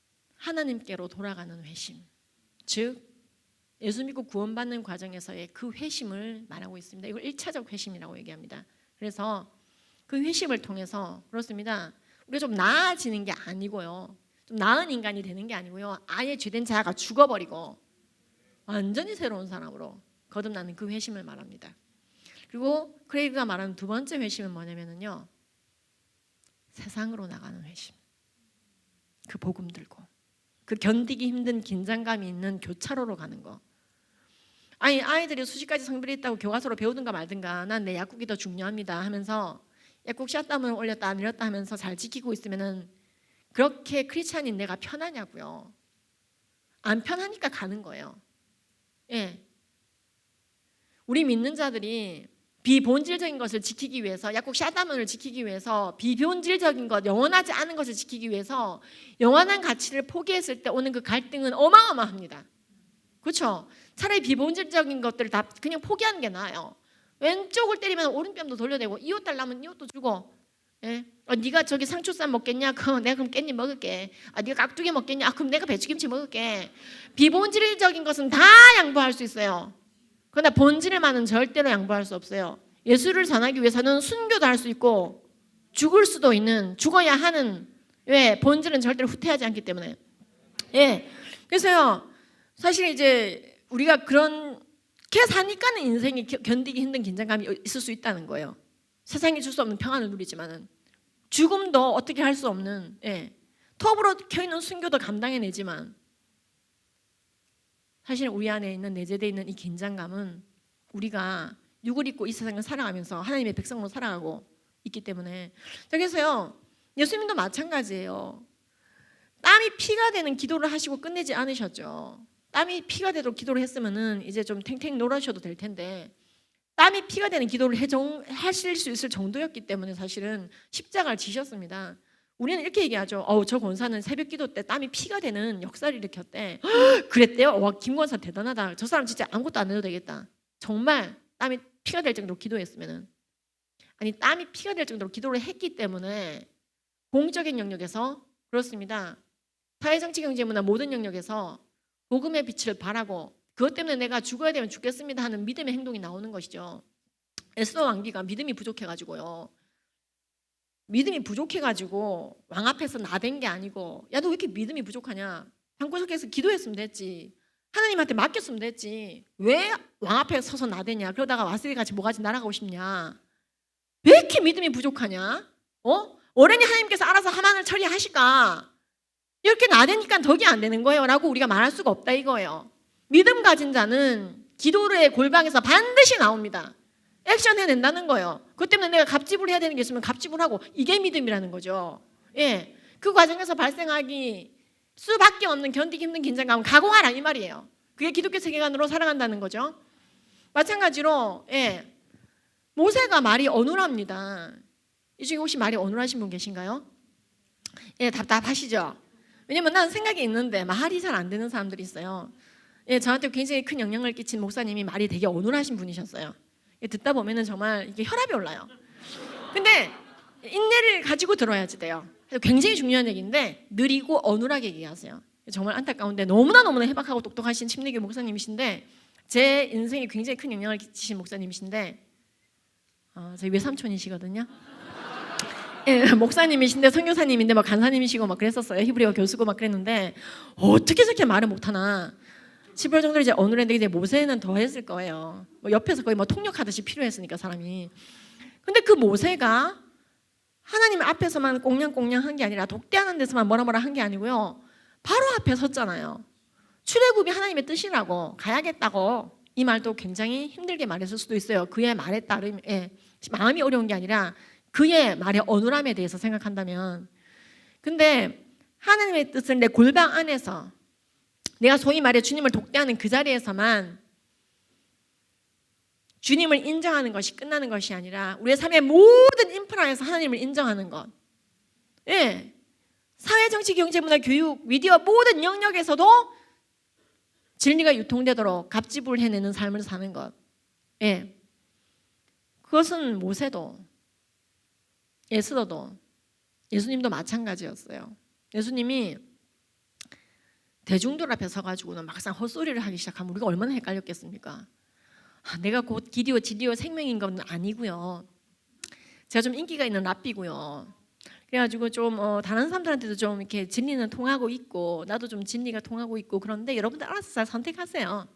하나님께로 돌아가는 회심, 즉 예수 믿고 구원받는 과정에서의 그 회심을 말하고 있습니다. 이걸 1차적 회심이라고 얘기합니다. 그래서 그 회심을 통해서 그렇습니다. 우리가 좀 나아지는 게 아니고요, 좀 나은 인간이 되는 게 아니고요, 아예 죄된 자아가 죽어버리고 완전히 새로운 사람으로 거듭나는 그 회심을 말합니다. 그리고 크레이그가 말하는 두 번째 회심은 뭐냐면요, 세상으로 나가는 회심. 그 복음 들고 그 견디기 힘든 긴장감이 있는 교차로로 가는 거. 아니, 아이들이 수십 가지 성별이 있다고 교과서로 배우든가 말든가 난 내 약국이 더 중요합니다 하면서 약국 샷다운을 올렸다 안 올렸다 하면서 잘 지키고 있으면은 그렇게 크리스찬인 내가 편하냐고요. 안 편하니까 가는 거예요. 예. 우리 믿는 자들이 비본질적인 것을 지키기 위해서, 약국 샷다운을 지키기 위해서, 비본질적인 것, 영원하지 않은 것을 지키기 위해서 영원한 가치를 포기했을 때 오는 그 갈등은 어마어마합니다. 그렇죠? 차라리 비본질적인 것들을 다 그냥 포기하는 게 나아요. 왼쪽을 때리면 오른뺨도 돌려대고, 이 옷 달라면 이 옷도 주고, 예? 네가 저기 상추쌈 먹겠냐? 내가 그럼 깻잎 먹을게. 네가 깍두기 먹겠냐? 그럼 내가 배추김치 먹을게. 비본질적인 것은 다 양보할 수 있어요. 그러나 본질만은 절대로 양보할 수 없어요. 예수를 전하기 위해서는 순교도 할 수 있고 죽을 수도 있는, 죽어야 하는, 왜? 본질은 절대로 후퇴하지 않기 때문에. 예. 그래서요, 사실 이제 우리가 그렇게 사니까는 인생이 견디기 힘든 긴장감이 있을 수 있다는 거예요. 세상이 줄 수 없는 평안을 누리지만은 죽음도 어떻게 할 수 없는, 예, 톱으로 켜있는 순교도 감당해내지만 사실 우리 안에 있는 내재되어 있는 이 긴장감은 우리가 육을 입고 이 세상을 살아가면서 하나님의 백성으로 살아가고 있기 때문에. 그래서요, 예수님도 마찬가지예요. 땀이 피가 되는 기도를 하시고 끝내지 않으셨죠. 땀이 피가 되도록 기도를 했으면은 이제 좀 탱탱 놀아셔도 될 텐데, 땀이 피가 되는 기도를 하실 수 있을 정도였기 때문에 사실은 십자가를 지셨습니다. 우리는 이렇게 얘기하죠. 저 권사는 새벽 기도 때 땀이 피가 되는 역사를 일으켰대. 그랬대요? 와, 김 권사 대단하다. 저 사람 진짜 아무것도 안 해도 되겠다. 정말 땀이 피가 될 정도로 기도했으면은. 아니, 땀이 피가 될 정도로 기도를 했기 때문에 공적인 영역에서, 그렇습니다, 사회정치 경제문화 모든 영역에서 복음의 빛을 발하고 그것 때문에 내가 죽어야 되면 죽겠습니다 하는 믿음의 행동이 나오는 것이죠. 에스더 왕비가 믿음이 부족해가지고요, 믿음이 부족해가지고 왕 앞에서 나댄 게 아니고, 야, 너 왜 이렇게 믿음이 부족하냐? 방구석에서 기도했으면 됐지. 하나님한테 맡겼으면 됐지. 왜 왕 앞에 서서 나대냐? 그러다가 와스리 같이 뭐가지 날아가고 싶냐? 왜 이렇게 믿음이 부족하냐? 어른이 하나님께서 알아서 하만을 처리하실까? 이렇게 나대니까 덕이 안 되는 거예요 라고 우리가 말할 수가 없다 이거예요. 믿음 가진 자는 기도의 골방에서 반드시 나옵니다. 액션 해낸다는 거예요. 그것 때문에 내가 갑집을 해야 되는 게 있으면 갑집을 하고, 이게 믿음이라는 거죠. 예, 그 과정에서 발생하기 수밖에 없는 견디기 힘든 긴장감은 각오하라 이 말이에요. 그게 기독교 세계관으로 살아간다는 거죠. 마찬가지로, 예, 모세가 말이 어눌합니다. 이 중에 혹시 말이 어눌하신 분 계신가요? 예, 답답하시죠? 왜냐면 난 생각이 있는데 말이 잘 안 되는 사람들이 있어요. 예, 저한테 굉장히 큰 영향을 끼친 목사님이 말이 되게 어눌하신 분이셨어요. 듣다 보면은 정말 이게 혈압이 올라요. 근데 인내를 가지고 들어야지 돼요. 굉장히 중요한 얘기인데 느리고 어눌하게 얘기하세요. 정말 안타까운데 너무나 해박하고 똑똑하신 침례교 목사님이신데, 제 인생에 굉장히 큰 영향을 끼치신 목사님이신데, 저희 외삼촌이시거든요. 예, 목사님이신데 선교사님인데 막 간사님이시고 막 그랬었어요. 히브리어 교수고 막 그랬는데 어떻게 저렇게 말을 못하나. 10월 정도 이제 어눌했는데 이제 모세는 더 했을 거예요. 옆에서 거의 통역하듯이 필요했으니까 사람이. 근데 그 모세가 하나님 앞에서만 꽁냥꽁냥 한 게 아니라 독대하는 데서만 뭐라 한 게 아니고요, 바로 앞에 섰잖아요. 출애굽이 하나님의 뜻이라고, 가야겠다고. 이 말도 굉장히 힘들게 말했을 수도 있어요. 그의 말에 따르면, 마음이 어려운 게 아니라 그의 말의 어눌함에 대해서 생각한다면. 근데 하나님의 뜻은 내 골방 안에서, 내가 소위 말해 주님을 독대하는 그 자리에서만 주님을 인정하는 것이 끝나는 것이 아니라 우리의 삶의 모든 인프라에서 하나님을 인정하는 것. 예, 사회, 정치, 경제, 문화, 교육, 미디어 모든 영역에서도 진리가 유통되도록 갑집을 해내는 삶을 사는 것. 예, 그것은 모세도 에스더도 예수님도 마찬가지였어요. 예수님이 대중들 앞에 서가지고는 막상 헛소리를 하기 시작하면 우리가 얼마나 헷갈렸겠습니까? 내가 곧 길이요 진리요 생명인 건 아니고요. 제가 좀 인기가 있는 랍비고요. 그래가지고 좀 다른 사람들한테도 좀 이렇게 진리는 통하고 있고 나도 좀 진리가 통하고 있고 그런데 여러분들 알아서 잘 선택하세요.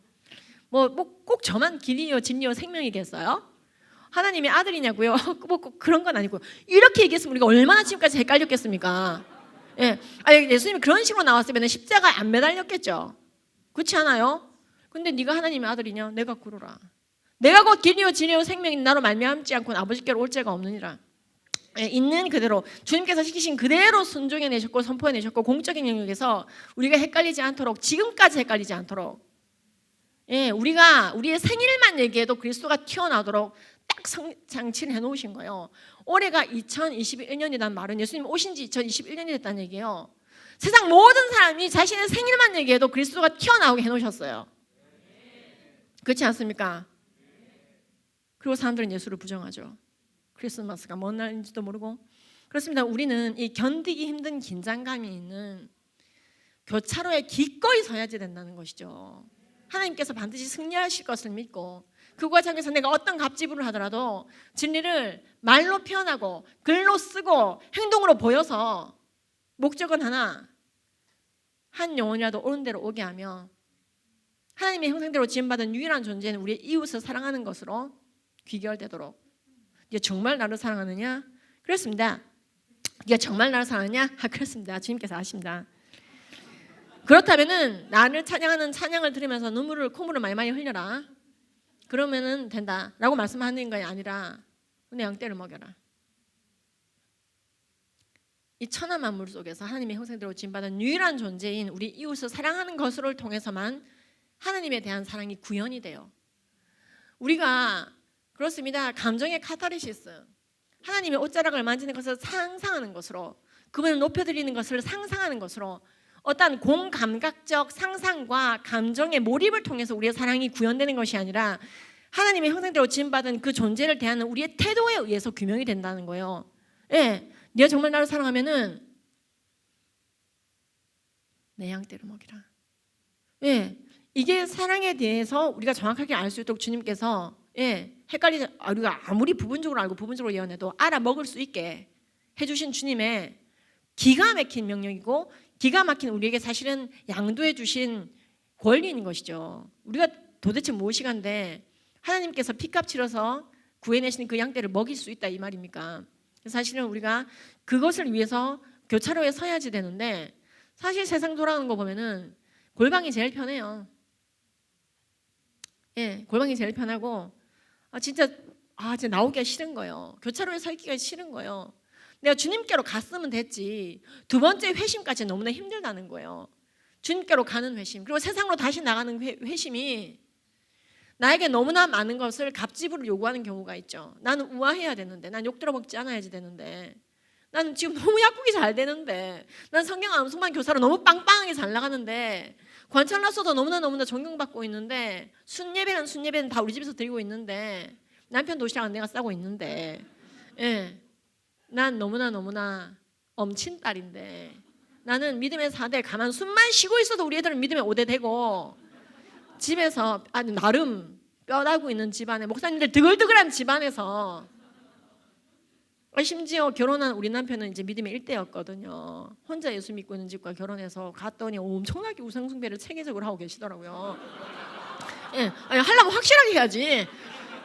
뭐 꼭 저만 길이요 진리요 생명이겠어요? 하나님의 아들이냐고요? 뭐 꼭 그런 건 아니고 이렇게 얘기했으면 우리가 얼마나 지금까지 헷갈렸겠습니까? 예, 예수님이 그런 식으로 나왔으면 십자가에 안 매달렸겠죠. 그렇지 않아요? 근데 네가 하나님의 아들이냐? 내가 그러라. 내가 곧 길이요 진리요 생명인 나로 말미암지 않고는 아버지께로 올 자가 없느니라. 예, 있는 그대로 주님께서 시키신 그대로 순종해내셨고 선포해내셨고 공적인 영역에서 우리가 헷갈리지 않도록 지금까지 헷갈리지 않도록 예, 우리가 우리의 생일만 얘기해도 그리스도가 튀어나오도록 딱 장치를 해놓으신 거예요. 올해가 2021년이란 말은 예수님 오신 지 2021년이 됐다는 얘기예요. 세상 모든 사람이 자신의 생일만 얘기해도 그리스도가 튀어나오게 해놓으셨어요. 그렇지 않습니까? 그리고 사람들은 예수를 부정하죠. 크리스마스가 뭔 날인지도 모르고. 그렇습니다. 우리는 이 견디기 힘든 긴장감이 있는 교차로에 기꺼이 서야지 된다는 것이죠. 하나님께서 반드시 승리하실 것을 믿고 그 과정에서 내가 어떤 갑질을 하더라도 진리를 말로 표현하고 글로 쓰고 행동으로 보여서 목적은 하나, 한 영혼이라도 옳은 대로 오게 하며 하나님의 형상대로 지음받은 유일한 존재는 우리의 이웃을 사랑하는 것으로 귀결되도록. 네가 정말 나를 사랑하느냐? 그렇습니다. 네가 정말 나를 사랑하느냐? 그렇습니다. 주님께서 아십니다. 그렇다면은 나를 찬양하는 찬양을 들으면서 콧물을 많이 흘려라. 그러면은 된다라고 말씀하는 것이 아니라 내 양떼를 먹여라. 이 천하 만물 속에서 하나님의 형상대로 지음받은 유일한 존재인 우리 이웃을 사랑하는 것을 통해서만 하나님에 대한 사랑이 구현이 돼요. 우리가 그렇습니다. 감정의 카타르시스, 하나님의 옷자락을 만지는 것을 상상하는 것으로, 그분을 높여드리는 것을 상상하는 것으로 어떤 공감각적 상상과 감정의 몰입을 통해서 우리의 사랑이 구현되는 것이 아니라 하나님의 형상대로 지음받은 그 존재를 대하는 우리의 태도에 의해서 규명이 된다는 거예요. 예, 네가 정말 나를 사랑하면은 내 양떼를 먹이라. 예, 이게 사랑에 대해서 우리가 정확하게 알 수 있도록 주님께서 헷갈리지, 우리가 아무리 부분적으로 알고 부분적으로 예언해도 알아먹을 수 있게 해주신 주님의 기가 막힌 명령이고 기가 막힌 우리에게 사실은 양도해 주신 권리인 것이죠. 우리가 도대체 무엇이간데 하나님께서 피값 치러서 구해내신 그 양떼를 먹일 수 있다 이 말입니까? 사실은 우리가 그것을 위해서 교차로에 서야지 되는데 사실 세상 돌아가는 거 보면은 골방이 제일 편해요. 예, 골방이 제일 편하고 진짜 나오기가 싫은 거예요. 교차로에 서 있기가 싫은 거예요. 내가 주님께로 갔으면 됐지. 두 번째 회심까지 너무나 힘들다는 거예요. 주님께로 가는 회심, 그리고 세상으로 다시 나가는 회심이 나에게 너무나 많은 것을 값지불을 요구하는 경우가 있죠. 나는 우아해야 되는데, 난 욕 들어먹지 않아야지 되는데, 나는 지금 너무 약국이 잘 되는데, 난 성경 암송반 교사로 너무 빵빵하게 잘 나가는데, 관찰났어도 너무나 존경받고 있는데, 순예배는 다 우리 집에서 드리고 있는데, 남편 도시락은 내가 싸고 있는데, 난 너무나 엄친 딸인데, 나는 믿음의 4대 가만 숨만 쉬고 있어도 우리 애들은 믿음의 5대 되고, 집에서 아주 나름 뼈다구 있는 집안에, 목사님들 드글드글한 집안에서, 심지어 결혼한 우리 남편은 이제 믿음의 1대였거든요. 혼자 예수 믿고 있는 집과 결혼해서 갔더니 엄청나게 우상숭배를 체계적으로 하고 계시더라고요. 하려면 확실하게 해야지.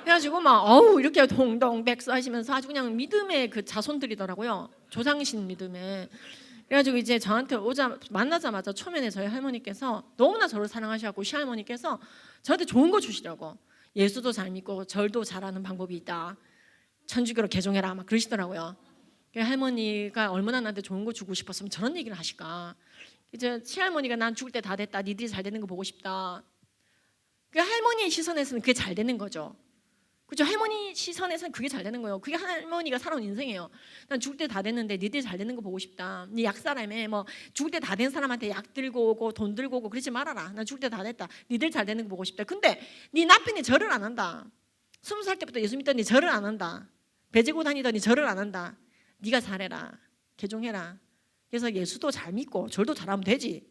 그래가지고 이렇게 동동백서 하시면서 아주 그냥 믿음의 그 자손들이더라고요. 조상신 믿음에. 그래가지고 이제 저한테 만나자마자 초면에 저희 할머니께서 너무나 저를 사랑하셔갖고 시할머니께서 저한테 좋은 거 주시려고, 예수도 잘 믿고 절도 잘하는 방법이 있다, 천주교로 개종해라 막 그러시더라고요. 할머니가 얼마나 나한테 좋은 거 주고 싶었으면 저런 얘기를 하실까. 이제 시할머니가 난 죽을 때 다 됐다, 니들이 잘 되는 거 보고 싶다. 할머니의 시선에서는 그게 잘 되는 거죠. 그죠? 할머니 시선에서는 그게 잘 되는 거예요. 그게 할머니가 살아온 인생이에요. 난 죽을 때 다 됐는데 니들이 잘 되는 거 보고 싶다. 네 약사라며, 죽을 때 다 된 사람한테 약 들고 오고 돈 들고 오고 그러지 말아라. 난 죽을 때 다 됐다. 니들 잘 되는 거 보고 싶다. 근데 네 남편이 절을 안 한다. 20살 때부터 예수 믿더니 절을 안 한다. 배제고 다니더니 절을 안 한다. 네가 잘해라. 개종해라. 그래서 예수도 잘 믿고 절도 잘하면 되지.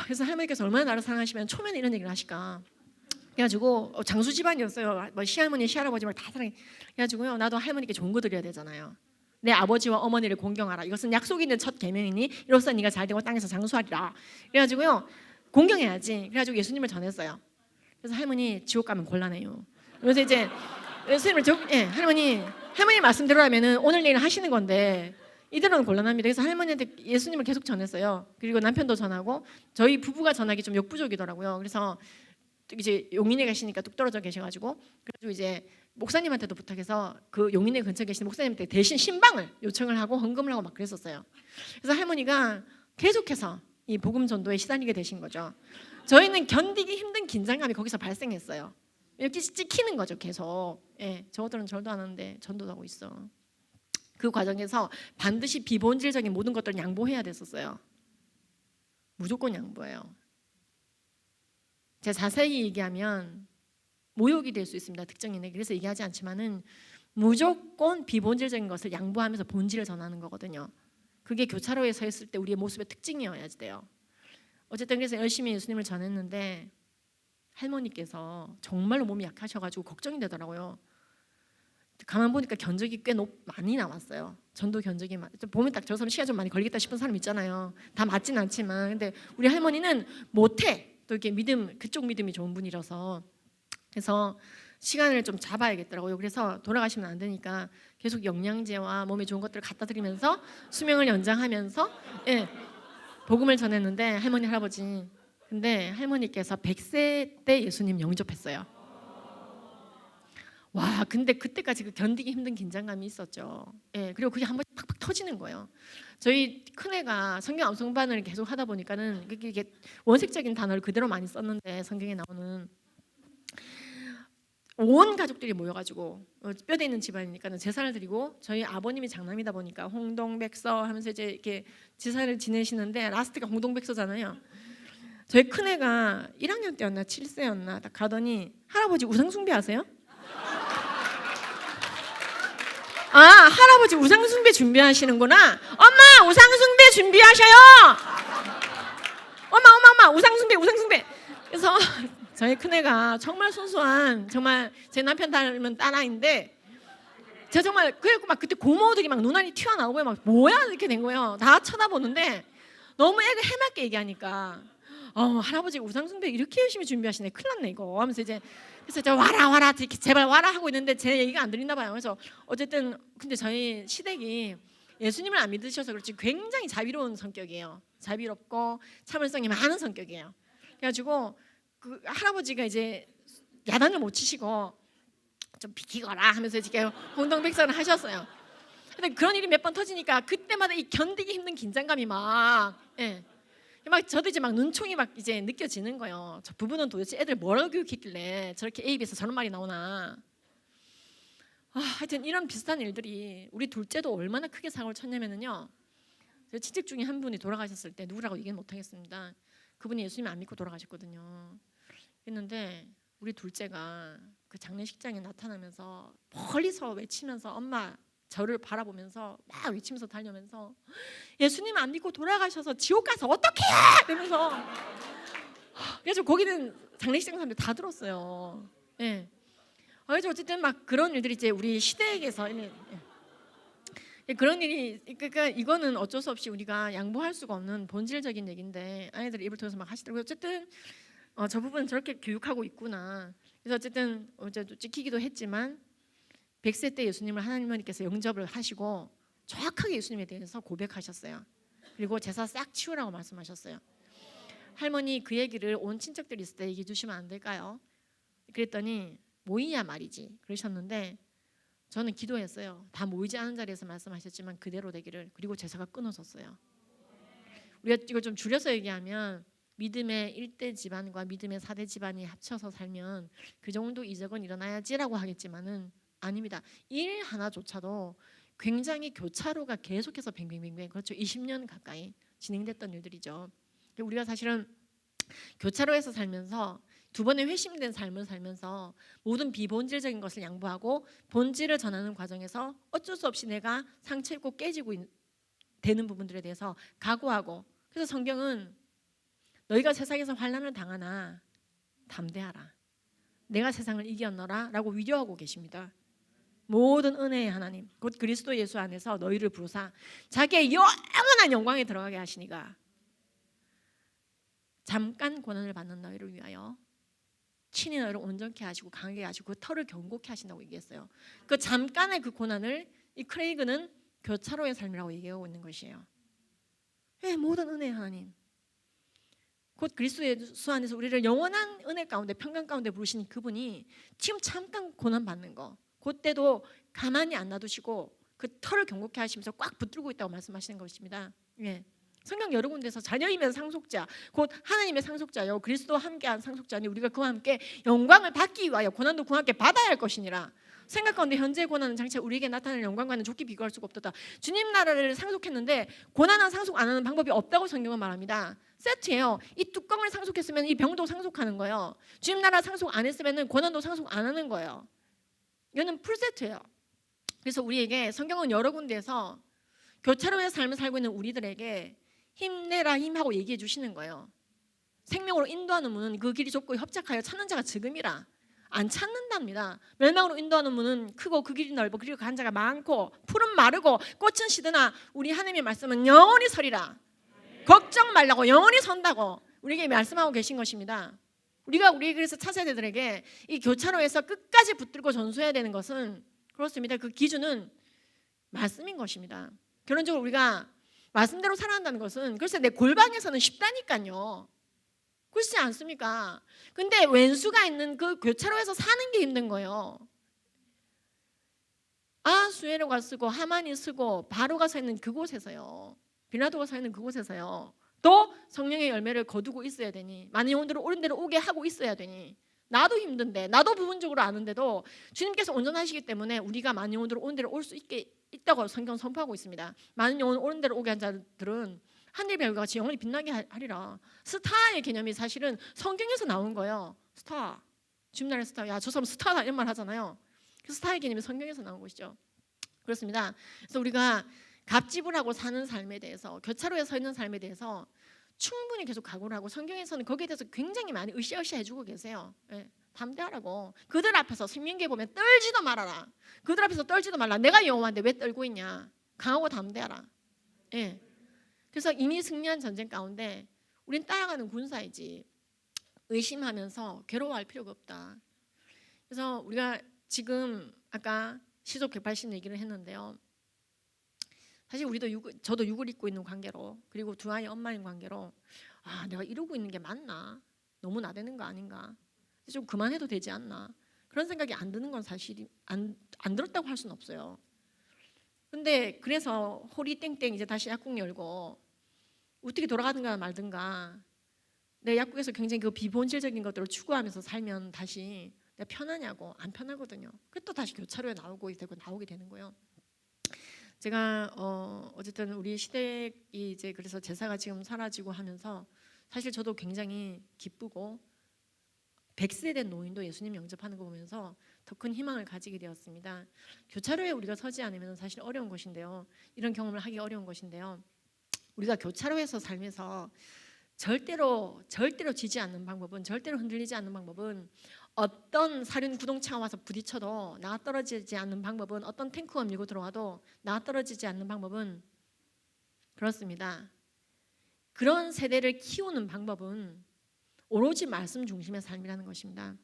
그래서 할머니께서 얼마나 나를 사랑하시면 초면에 이런 얘기를 하실까. 그래가지고 장수 집안이었어요. 뭐 시할머니, 시할아버지 막 다 사랑해. 그래가지고요, 나도 할머니께 좋은 거 드려야 되잖아요. 내 아버지와 어머니를 공경하라. 이것은 약속이 있는 첫 계명이니 이로써 네가 잘되고 땅에서 장수하리라. 그래가지고요, 공경해야지. 그래가지고 예수님을 전했어요. 그래서 할머니 지옥 가면 곤란해요. 그래서 이제 예수님을 할머니 말씀대로라면은 오늘 내일 하시는 건데 이대로는 곤란합니다. 그래서 할머니한테 예수님을 계속 전했어요. 그리고 남편도 전하고 저희 부부가 전하기 좀 역부족이더라고요. 그래서 이제 용인에 계시니까 뚝 떨어져 계셔가지고 그래가지고 이제 목사님한테도 부탁해서 그 용인에 근처에 계신 목사님한테 대신 신방을 요청을 하고 헌금을 하고 막 그랬었어요. 그래서 할머니가 계속해서 이 복음 전도에 시달리게 되신 거죠. 저희는 견디기 힘든 긴장감이 거기서 발생했어요. 이렇게 찍히는 거죠, 계속. 저것들은 절도 안 하는데 전도도 하고 있어. 그 과정에서 반드시 비본질적인 모든 것들을 양보해야 됐었어요. 무조건 양보해요. 제가 자세히 얘기하면 모욕이 될 수 있습니다, 특정인에게. 그래서 얘기하지 않지만은 무조건 비본질적인 것을 양보하면서 본질을 전하는 거거든요. 그게 교차로에 서 있을 때 우리의 모습의 특징이어야지 돼요. 어쨌든 그래서 열심히 예수님을 전했는데 할머니께서 정말로 몸이 약하셔가지고 걱정이 되더라고요. 가만 보니까 견적이 꽤 많이 나왔어요. 전도 견적이 보면 딱 저 사람 시간 좀 많이 걸리겠다 싶은 사람 있잖아요. 다 맞진 않지만, 근데 우리 할머니는 못해. 또 이렇게 그쪽 믿음이 좋은 분이라서. 그래서 시간을 좀 잡아야겠더라고요. 그래서 돌아가시면 안 되니까 계속 영양제와 몸에 좋은 것들을 갖다 드리면서 수명을 연장하면서 복음을 전했는데 할머니, 할아버지, 근데 할머니께서 100세 때 예수님 영접했어요. 와, 근데 그때까지 그 견디기 힘든 긴장감이 있었죠. 그리고 그게 한 번씩 팍팍 터지는 거예요. 저희 큰애가 성경 암송반을 계속 하다 보니까는 이게 원색적인 단어를 그대로 많이 썼는데 성경에 나오는 온 가족들이 모여가지고 뼈대 있는 집안이니까는 제사를 드리고 저희 아버님이 장남이다 보니까 홍동백서 하면서 이제 이렇게 제사를 지내시는데 라스트가 홍동백서잖아요. 저희 큰애가 1학년 때였나 7세였나 딱 가더니 할아버지 우상숭배 하세요? 아, 할아버지 우상숭배 준비하시는구나. 엄마 우상숭배 준비하셔요. 엄마 우상숭배. 그래서 저희 큰애가 정말 순수한, 정말 제 남편 닮은 딸아이인데 제가 정말 그래갖고 막 그때 고모들이 막 눈알이 튀어나오고 막 뭐야 이렇게 된 거예요. 다 쳐다보는데 너무 애가 해맑게 얘기하니까 할아버지 우상숭배 이렇게 열심히 준비하시네. 큰일 났네 이거 하면서 이제 그래서 저 와라 제발 와라 하고 있는데 제 얘기가 안 들리나 봐요. 그래서 어쨌든 근데 저희 시댁이 예수님을 안 믿으셔서 그렇지 굉장히 자비로운 성격이에요. 자비롭고 참을성이 많은 성격이에요. 그래가지고 그 할아버지가 이제 야단을 못 치시고 좀 비키거라 하면서 이렇게 홍동백서를 하셨어요. 근데 그런 일이 몇 번 터지니까 그때마다 이 견디기 힘든 긴장감이 막 저도 이제 막 눈총이 막 이제 느껴지는 거예요. 저 부부는 도대체 애들 뭐라고 교육했길래 저렇게 A입에서 저런 말이 나오나. 하여튼 이런 비슷한 일들이 우리 둘째도 얼마나 크게 사고를 쳤냐면요. 제 친척 중에 한 분이 돌아가셨을 때 누구라고 얘기는 못하겠습니다. 그분이 예수님 안 믿고 돌아가셨거든요. 했는데 우리 둘째가 그 장례식장에 나타나면서 멀리서 외치면서 엄마 저를 바라보면서 막 외치면서 달려면서 예수님 안 믿고 돌아가셔서 지옥 가서 어떡해! 이러면서 그래서 거기는 장례식장 사람들 다 들었어요. 그래서 어쨌든 막 그런 일들이 이제 우리 시대에서 그런 일이 그러니까 이거는 어쩔 수 없이 우리가 양보할 수가 없는 본질적인 얘기인데 아이들 입을 통해서 막 하시더라고요. 어쨌든 저 부분은 저렇게 교육하고 있구나. 그래서 어쨌든 어제 찍히기도 했지만 100세 때 예수님을 하나님께서 영접을 하시고 정확하게 예수님에 대해서 고백하셨어요. 그리고 제사 싹 치우라고 말씀하셨어요. 할머니 그 얘기를 온 친척들이 있을 때 얘기해 주시면 안 될까요? 그랬더니 모이야 말이지 그러셨는데 저는 기도했어요. 다 모이지 않은 자리에서 말씀하셨지만 그대로 되기를. 그리고 제사가 끊어졌어요. 우리가 이걸 좀 줄여서 얘기하면 믿음의 1대 집안과 믿음의 4대 집안이 합쳐서 살면 그 정도 이적은 일어나야지라고 하겠지만은 아닙니다. 일 하나조차도 굉장히 교차로가 계속해서 뱅뱅뱅뱅 그렇죠. 20년 가까이 진행됐던 일들이죠. 우리가 사실은 교차로에서 살면서 두 번의 회심된 삶을 살면서 모든 비본질적인 것을 양보하고 본질을 전하는 과정에서 어쩔 수 없이 내가 상처 입고 깨지고 되는 부분들에 대해서 각오하고 그래서 성경은 너희가 세상에서 환난을 당하나 담대하라. 내가 세상을 이겼노라 라고 위로하고 계십니다. 모든 은혜의 하나님 곧 그리스도 예수 안에서 너희를 부르사 자기의 영원한 영광에 들어가게 하시니가 잠깐 고난을 받는 너희를 위하여 친히 너희를 온전케 하시고 강하게 하시고 그 털을 견고케 하신다고 얘기했어요. 그 잠깐의 그 고난을 이 크레이그는 교차로의 삶이라고 얘기하고 있는 것이에요. 모든 은혜의 하나님 곧 그리스도 예수 안에서 우리를 영원한 은혜 가운데 평강 가운데 부르신 그분이 지금 잠깐 고난 받는 거 그때도 가만히 안 놔두시고 그 털을 견고케 하시면서 꽉 붙들고 있다고 말씀하시는 것입니다. 성경 여러 군데서 자녀이면 상속자 곧 하나님의 상속자요 그리스도와 함께한 상속자니 우리가 그와 함께 영광을 받기 위하여 고난도 그와 함께 받아야 할 것이니라. 생각 가운데 현재의 고난은 장차 우리에게 나타날 영광과는 좋게 비교할 수가 없도다. 주님 나라를 상속했는데 고난은 상속 안 하는 방법이 없다고 성경은 말합니다. 세트예요. 이 뚜껑을 상속했으면 이 병도 상속하는 거예요. 주님 나라 상속 안 했으면 고난도 상속 안 하는 거예요. 이거는 풀세트예요. 그래서 우리에게 성경은 여러 군데에서 교차로의 삶을 살고 있는 우리들에게 힘내라 힘하고 얘기해 주시는 거예요. 생명으로 인도하는 문은 그 길이 좁고 협착하여 찾는 자가 지금이라. 안 찾는답니다. 멸망으로 인도하는 문은 크고 그 길이 넓고 그리고 간 자가 많고 풀은 마르고 꽃은 시드나 우리 하나님의 말씀은 영원히 서리라. 걱정 말라고 영원히 선다고 우리에게 말씀하고 계신 것입니다. 우리가 그래서 차세대들에게 이 교차로에서 끝까지 붙들고 전수해야 되는 것은 그렇습니다. 그 기준은 말씀인 것입니다. 결론적으로 우리가 말씀대로 살아간다는 것은 글쎄 내 골방에서는 쉽다니까요. 그렇지 않습니까? 근데 왼수가 있는 그 교차로에서 사는 게 힘든 거예요. 아수에로가 쓰고 하만이 쓰고 바로가 서 있는 그곳에서요. 빌라도가 서 있는 그곳에서요. 또 성령의 열매를 거두고 있어야 되니 많은 영혼들을 옳은 대로 오게 하고 있어야 되니 나도 힘든데 나도 부분적으로 아는데도 주님께서 온전하시기 때문에 우리가 많은 영혼들을 옳은 대로 올 수 있다고 성경 선포하고 있습니다. 많은 영혼을 옳은 대로 오게 한 자들은 하늘의 별과 같이 영원히 빛나게 하리라. 스타의 개념이 사실은 성경에서 나온 거예요. 스타, 주님나라의 스타. 야, 저 사람 스타다 이런 말 하잖아요. 그 스타의 개념이 성경에서 나온 것이죠. 그렇습니다. 그래서 우리가 갑집을 사는 삶에 대해서 교차로에 서 있는 삶에 대해서 충분히 계속 각오를 하고 성경에서는 거기에 대해서 굉장히 많이 으쌰으쌰 해주고 계세요. 담대하라고. 그들 앞에서 신명기에 보면 떨지도 말아라. 그들 앞에서 떨지도 말라. 내가 여호와인데 왜 떨고 있냐. 강하고 담대하라. 그래서 이미 승리한 전쟁 가운데 우린 따라가는 군사이지 의심하면서 괴로워할 필요가 없다. 그래서 우리가 지금 아까 시속 180 얘기를 했는데요. 사실 저도 육을 입고 있는 관계로 그리고 두 아이 엄마인 관계로 내가 이러고 있는 게 맞나? 너무 나대는 거 아닌가? 좀 그만해도 되지 않나? 그런 생각이 안 드는 건 사실이 안 들었다고 할 수는 없어요. 근데 그래서 호리 땡땡 이제 다시 약국 열고 어떻게 돌아가든가 말든가 내 약국에서 굉장히 그 비본질적인 것들을 추구하면서 살면 다시 내가 편하냐고 안 편하거든요. 그 또 다시 교차로에 나오게 되는 거예요. 제가 어쨌든 우리 시댁이 이제 그래서 제사가 지금 사라지고 하면서 사실 저도 굉장히 기쁘고 100세 된 노인도 예수님 영접하는 거 보면서 더 큰 희망을 가지게 되었습니다. 교차로에 우리가 서지 않으면 사실 어려운 것인데요. 이런 경험을 하기 어려운 것인데요. 우리가 교차로에서 살면서 절대로 지지 않는 방법은 절대로 흔들리지 않는 방법은 어떤 사륜 구동차가 와서 부딪혀도 나가 떨어지지 않는 방법은 어떤 탱크가 밀고 들어와도 나가 떨어지지 않는 방법은 그렇습니다. 그런 세대를 키우는 방법은 오로지 말씀 중심의 삶이라는 것입니다.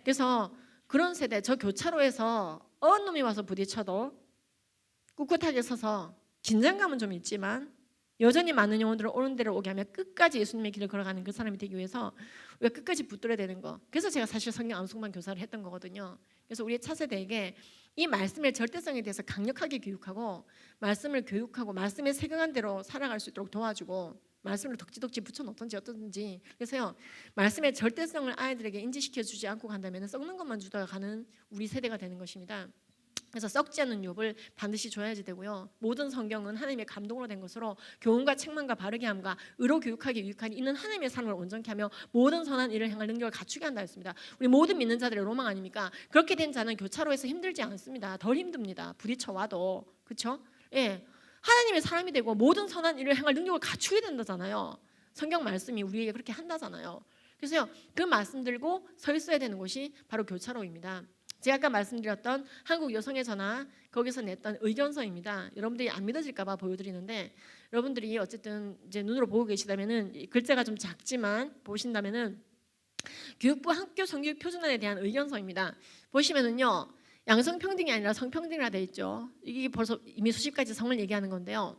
그래서 그런 세대 저 교차로에서 어느 놈이 와서 부딪혀도 꿋꿋하게 서서 긴장감은 좀 있지만 여전히 많은 영혼들을 옳은 데로 오게 하며 끝까지 예수님의 길을 걸어가는 그 사람이 되기 위해서 우리가 끝까지 붙들어야 되는 거. 그래서 제가 사실 성경 암송만 교사를 했던 거거든요. 그래서 우리 차세대에게 이 말씀의 절대성에 대해서 강력하게 교육하고 말씀을 교육하고 말씀의 세경한 대로 살아갈 수 있도록 도와주고 말씀을 덕지덕지 붙여놓든지 어떤지. 그래서요 말씀의 절대성을 아이들에게 인지시켜주지 않고 간다면 썩는 것만 주다가 가는 우리 세대가 되는 것입니다. 그래서 썩지 않는 욥을 반드시 줘야지 되고요. 모든 성경은 하나님의 감동으로 된 것으로 교훈과 책망과 바르게 함과 의로 교육하게 유익하니 이는 하나님의 사람을 온전케 하며 모든 선한 일을 행할 능력을 갖추게 한다 했습니다. 우리 모든 믿는 자들의 로망 아닙니까? 그렇게 된 자는 교차로에서 힘들지 않습니다. 덜 힘듭니다. 부딪혀와도. 그렇죠? 하나님의 사람이 되고 모든 선한 일을 행할 능력을 갖추게 된다잖아요. 성경 말씀이 우리에게 그렇게 한다잖아요. 그래서요, 그 말씀 들고 서 있어야 되는 곳이 바로 교차로입니다. 제가 아까 말씀드렸던 한국 여성의 전화 거기서 냈던 의견서입니다. 여러분들이 안 믿어질까 봐 보여드리는데, 여러분들이 어쨌든 이제 눈으로 보고 계시다면은 글자가 좀 작지만 보신다면은 교육부 학교 성교육 표준안에 대한 의견서입니다. 보시면은요, 양성평등이 아니라 성평등이라 돼 있죠. 이게 벌써 이미 수십 가지 성을 얘기하는 건데요.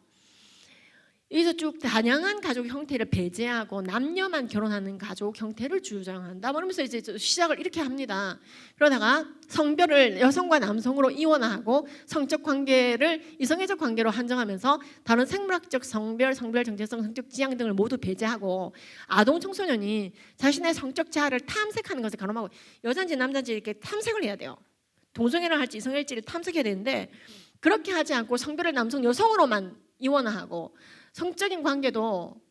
여기서 쭉 다양한 가족 형태를 배제하고 남녀만 결혼하는 가족 형태를 주장한다. 그러면서 이제 시작을 이렇게 합니다. 그러다가 성별을 여성과 남성으로 이원화하고 성적 관계를 이성애적 관계로 한정하면서 다른 생물학적 성별, 성별 정체성, 성적 지향 등을 모두 배제하고 아동 청소년이 자신의 성적 자아를 탐색하는 것을 가름하고, 여자인지 남자인지 이렇게 탐색을 해야 돼요. 동성애를 할지 이성애일지를 탐색해야 되는데, 그렇게 하지 않고 성별을 남성, 여성으로만 이원화하고 성적인 관계도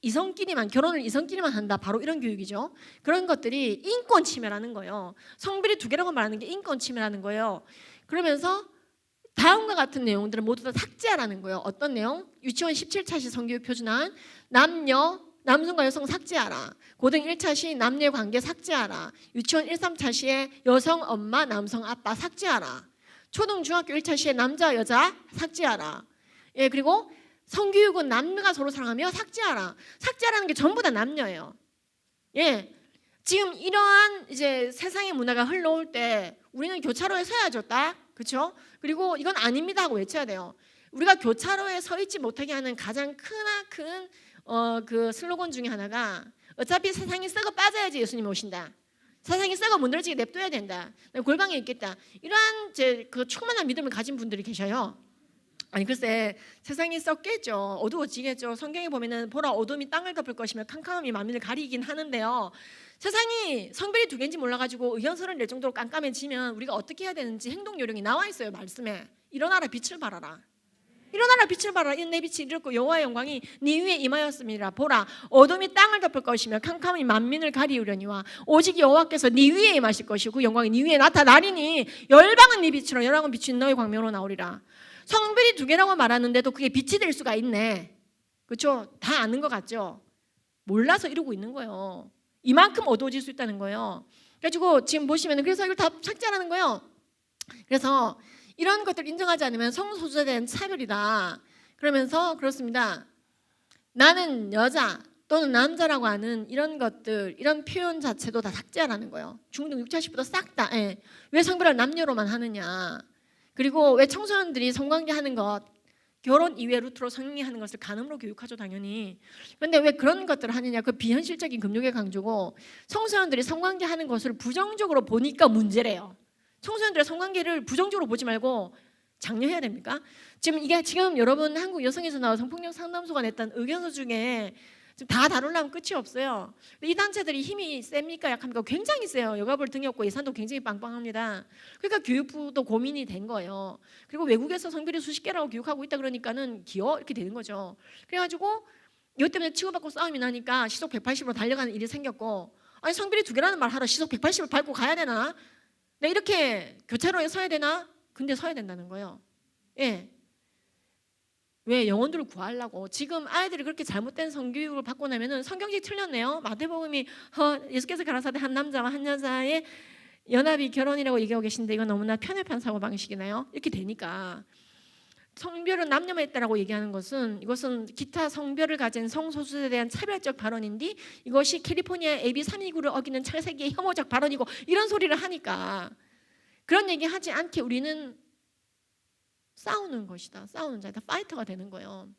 이성끼리만, 결혼을 이성끼리만 한다. 바로 이런 교육이죠. 그런 것들이 인권 침해라는 거예요. 성별이 두 개라고 말하는 게 인권 침해라는 거예요. 그러면서 다음과 같은 내용들을 모두 다 삭제하라는 거예요. 어떤 내용? 유치원 17차시 성교육 표준안, 남성과 여성 삭제하라. 고등 1차시 남녀 관계 삭제하라. 유치원 1, 3차시에 여성 엄마, 남성 아빠 삭제하라. 초등 중학교 1차시에 남자 여자 삭제하라. 예, 그리고 성교육은 남녀가 서로 사랑하며 삭제하라. 삭제하라는 게 전부 다 남녀예요. 예, 지금 이러한 이제 세상의 문화가 흘러올 때 우리는 교차로에 서야죠, 딱. 그렇죠? 그리고 이건 아닙니다 하고 외쳐야 돼요. 우리가 교차로에 서 있지 못하게 하는 가장 크나큰 그 슬로건 중에 하나가, 어차피 세상이 썩어 빠져야지 예수님이 오신다. 세상이 썩어 문드러지게 냅둬야 된다. 골방에 있겠다. 이러한 그 충만한 믿음을 가진 분들이 계셔요. 아니 글쎄, 세상이 썩겠죠. 어두워지겠죠. 성경에 보면은 보라 어둠이 땅을 덮을 것이며 캄캄함이 만민을 가리긴 하는데요. 세상이 성별이 두 개인지 몰라가지고 의견서를 낼 정도로 깜깜해지면 우리가 어떻게 해야 되는지 행동 요령이 나와 있어요. 말씀에. 일어나라 빛을 발하라. 일어나라 빛을 발하라. 이는 내 빛이 이르렀고 여호와의 영광이 네 위에 임하였음이라. 보라 어둠이 땅을 덮을 것이며 캄캄함이 만민을 가리우려니와 오직 여호와께서 네 위에 임하실 것이고 그 영광이 네 위에 나타나리니 열방은 네 빛으로 열왕은 비춘 너의 광명으로 나오리라. 성별이 두 개라고 말하는데도 그게 빛이 될 수가 있네. 그렇죠? 다 아는 것 같죠? 몰라서 이러고 있는 거예요. 이만큼 어두워질 수 있다는 거예요. 그래가지고 지금 보시면 그래서 이걸 다 삭제하라는 거예요. 그래서 이런 것들을 인정하지 않으면 성소수자에 대한 차별이다. 그러면서 그렇습니다. 나는 여자 또는 남자라고 하는 이런 것들, 이런 표현 자체도 다 삭제하라는 거예요. 중등 6차시부터 싹 다. 예. 왜 성별을 남녀로만 하느냐. 그리고 왜 청소년들이 성관계하는 것, 결혼 이외 루트로 성행위하는 것을 간음으로 교육하죠, 당연히. 그런데 왜 그런 것들을 하느냐. 그 비현실적인 금욕의 강조고, 청소년들이 성관계하는 것을 부정적으로 보니까 문제래요. 청소년들의 성관계를 부정적으로 보지 말고 장려해야 됩니까? 지금 여러분 한국 여성에서 나온 성폭력 상담소가 냈던 의견서 중에 지금 다 다루려면 끝이 없어요. 이 단체들이 힘이 셉니까 약합니까? 굉장히 세요. 여가부를 등에 업고 예산도 굉장히 빵빵합니다. 그러니까 교육부도 고민이 된 거예요. 그리고 외국에서 성별이 수십 개라고 교육하고 있다 그러니까는 기어 이렇게 되는 거죠. 그래가지고 이것 때문에 치고받고 싸움이 나니까 시속 180으로 달려가는 일이 생겼고, 아니 성별이 두 개라는 말 하러 시속 180을 밟고 가야 되나? 네, 이렇게 교차로에 서야 되나? 근데 서야 된다는 거예요. 예. 왜? 영혼들을 구하려고. 지금 아이들이 그렇게 잘못된 성교육을 받고 나면은 성경식 틀렸네요. 마태복음이 예수께서 가라사대 한 남자와 한 여자의 연합이 결혼이라고 얘기하고 계신데 이건 너무나 편협한 사고방식이나요? 이렇게 되니까 성별은 남녀만 있다라고 얘기하는 것은, 이것은 기타 성별을 가진 성소수자에 대한 차별적 발언인데 이것이 캘리포니아 AB 329를 어기는 차세기의 혐오적 발언이고, 이런 소리를 하니까 그런 얘기 하지 않게 우리는 싸우는 것이다. 싸우는 자이다. 파이터가 되는 거예요.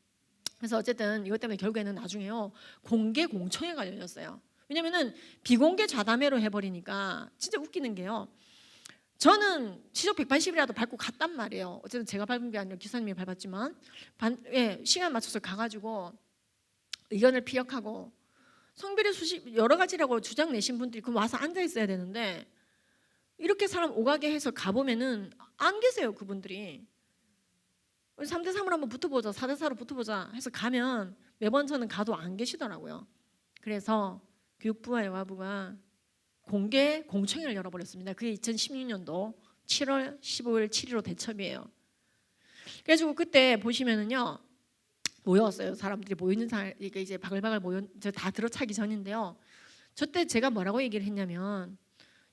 그래서 어쨌든 이것 때문에 결국에는 나중에요. 공개 공청회가 열렸어요. 왜냐면은 비공개 좌담회로 해버리니까 진짜 웃기는 게요. 저는 시속 180이라도 밟고 갔단 말이에요. 어쨌든 제가 밟은 게 아니라 기사님이 밟았지만 시간 맞춰서 가가지고 의견을 피력하고, 성별의 여러 가지라고 주장 내신 분들이 그럼 와서 앉아 있어야 되는데 이렇게 사람 오가게 해서 가보면은 안 계세요, 그분들이. 3대3으로 한번 붙어보자, 4대4로 붙어보자 해서 가면 매번 저는 가도 안 계시더라고요. 그래서 교육부와 여가부가 공개 공청회를 열어버렸습니다. 그게 2016년도 7월 15일 7일로 대첩이에요. 그래가지고 그때 보시면은요, 모였어요. 사람들이 모이는 이게 이제 바글바글 다 들어차기 전인데요. 저 때 제가 뭐라고 얘기를 했냐면,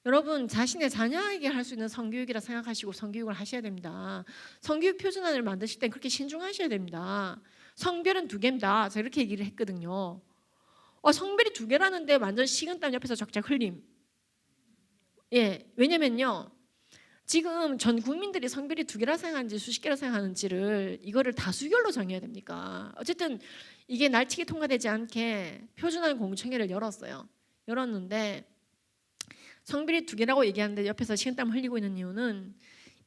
여러분 자신의 자녀에게 할 수 있는 성교육이라 생각하시고 성교육을 하셔야 됩니다. 성교육 표준안을 만드실 땐 그렇게 신중하셔야 됩니다. 성별은 2개입니다. 제가 이렇게 얘기를 했거든요. 성별이 2개라는데 완전 식은땀 옆에서 쫙쫙 흘림. 예, 왜냐면요, 지금 전 국민들이 성별이 2개라 생각하는지 수십 개라 생각하는지를 이거를 다수결로 정해야 됩니까? 어쨌든 이게 날치기 통과되지 않게 표준안 공청회를 열었는데 성별이 2개라고 얘기하는데 옆에서 식은땀 흘리고 있는 이유는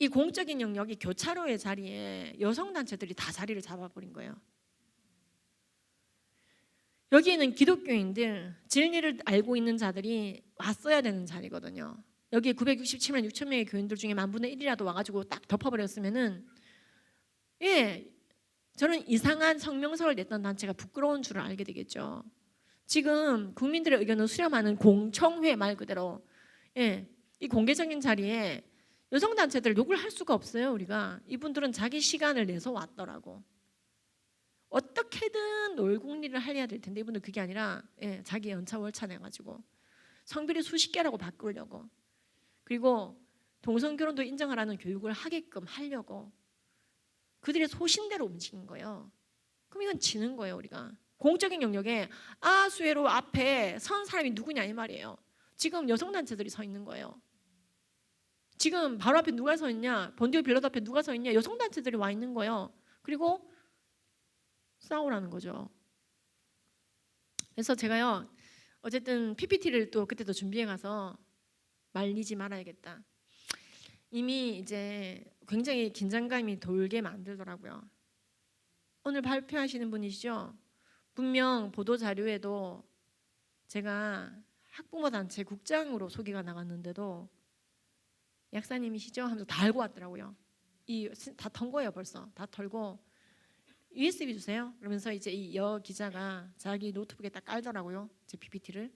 이 공적인 영역이 교차로의 자리에 여성단체들이 다 자리를 잡아버린 거예요. 여기에는 기독교인들, 진리를 알고 있는 자들이 왔어야 되는 자리거든요. 여기에 967만 6천 명의 교인들 중에 1/1000이라도 와가지고 딱 덮어버렸으면은, 예, 저는 이상한 성명서를 냈던 단체가 부끄러운 줄을 알게 되겠죠. 지금 국민들의 의견을 수렴하는 공청회 말 그대로, 예, 이 공개적인 자리에 여성단체들 욕을 할 수가 없어요. 우리가 이분들은 자기 시간을 내서 왔더라고. 어떻게든 놀궁리를 하려야 될 텐데 이분들 그게 아니라, 예, 자기 연차월차 내가지고 성별이 수십 개라고 바꾸려고, 그리고 동성결혼도 인정하라는 교육을 하게끔 하려고 그들의 소신대로 움직인 거예요. 그럼 이건 지는 거예요. 우리가 공적인 영역에 아수에로 앞에 선 사람이 누구냐 이 말이에요. 지금 여성단체들이 서 있는 거예요. 지금 바로 앞에 누가 서 있냐, 번디오 빌라드 앞에 누가 서 있냐, 여성단체들이 와 있는 거예요. 그리고 싸우라는 거죠. 그래서 제가요, 어쨌든 PPT를 또 그때도 준비해 가서 말리지 말아야겠다. 이미 이제 굉장히 긴장감이 돌게 만들더라고요. 오늘 발표하시는 분이시죠? 분명 보도 자료에도 제가 학부모 단체 국장으로 소개가 나갔는데도 약사님이시죠? 하면서 다 알고 왔더라고요. 다 턴 거예요. 벌써 다 털고 USB 주세요. 그러면서 이제 이 여 기자가 자기 노트북에 딱 깔더라고요. 제 PPT를.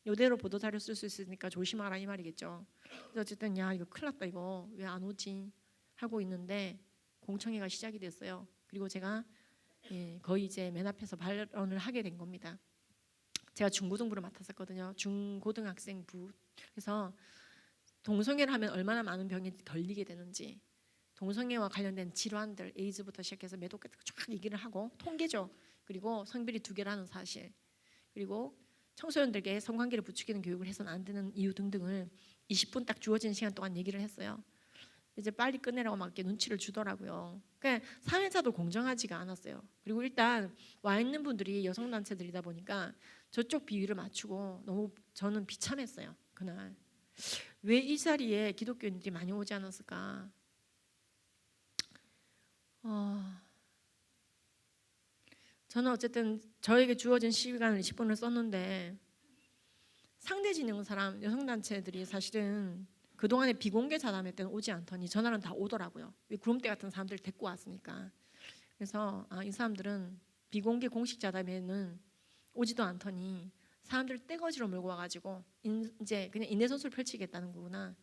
이대로 보도 자료 쓸 수 있으니까 조심하라 이 말이겠죠. 그래서 어쨌든 야 이거 큰일 났다, 이거 왜 안 오지 하고 있는데 공청회가 시작이 됐어요. 그리고 제가, 예, 거의 이제 맨 앞에서 발언을 하게 된 겁니다. 제가 중고등부를 맡았었거든요. 중고등학생부. 그래서 동성애를 하면 얼마나 많은 병이 걸리게 되는지, 동성애와 관련된 질환들, 에이즈부터 시작해서 매독까지 쫙 얘기를 하고, 통계죠. 그리고 성별이 2개라는 사실, 그리고 청소년들에게 성관계를 부추기는 교육을 해서는 안 되는 이유 등등을 20분 딱 주어진 시간 동안 얘기를 했어요. 이제 빨리 끝내라고 막 이렇게 눈치를 주더라고요. 그러니까 사회자도 공정하지가 않았어요. 그리고 일단 와 있는 분들이 여성단체들이다 보니까 저쪽 비위를 맞추고 너무 저는 비참했어요. 그날 왜 이 자리에 기독교인들이 많이 오지 않았을까? 저는 어쨌든 저에게 주어진 시간을 20분을 썼는데 상대 진영 사람, 여성단체들이 사실은 그동안에 비공개 자담회 때는 오지 않더니 전화는 다 오더라고요. 왜 구름대 같은 사람들 데리고 왔으니까. 그래서 이 사람들은 비공개 공식 자담회는 오지도 않더니 사람들 떼거지로 몰고 와가지고 이제 그냥 인내선수를 펼치겠다는 거구나.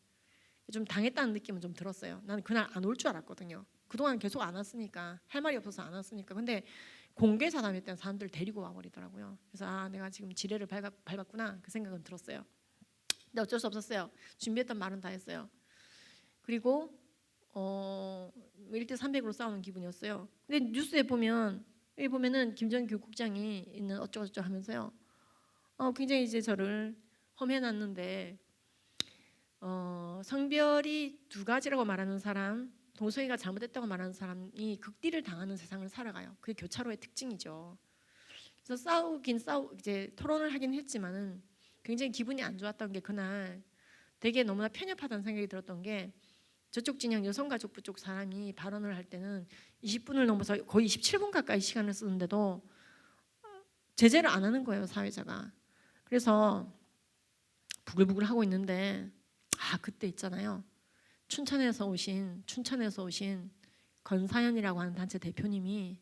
좀 당했다는 느낌은 좀 들었어요. 나는 그날 안 올 줄 알았거든요. 그동안 계속 안 왔으니까, 할 말이 없어서 안 왔으니까. 근데 공개 사담회 때는 사람들 데리고 와버리더라고요. 그래서 내가 지금 지뢰를 밟았구나 그 생각은 들었어요. 근데 어쩔 수 없었어요. 준비했던 말은 다 했어요. 그리고 1대 300으로 싸우는 기분이었어요. 근데 뉴스에 보면, 여기 보면은 김정규 국장이 있는 어쩌고저쩌고 하면서요, 굉장히 이제 저를 험해놨는데, 성별이 2가지라고 말하는 사람, 동성애가 잘못됐다고 말하는 사람이 극딜을 당하는 세상을 살아가요. 그게 교차로의 특징이죠. 그래서 이제 토론을 하긴 했지만은 굉장히 기분이 안 좋았던 게, 그날 되게 너무나 편협하다는 생각이 들었던 게, 저쪽 진영 여성가족부 쪽 사람이 발언을 할 때는 20분을 넘어서 거의 27분 가까이 시간을 쓰는데도 제재를 안 하는 거예요, 사회자가. 그래서 부글부글 하고 있는데, 그때 있잖아요. 춘천에서 오신 건사연이라고 하는 단체 대표님이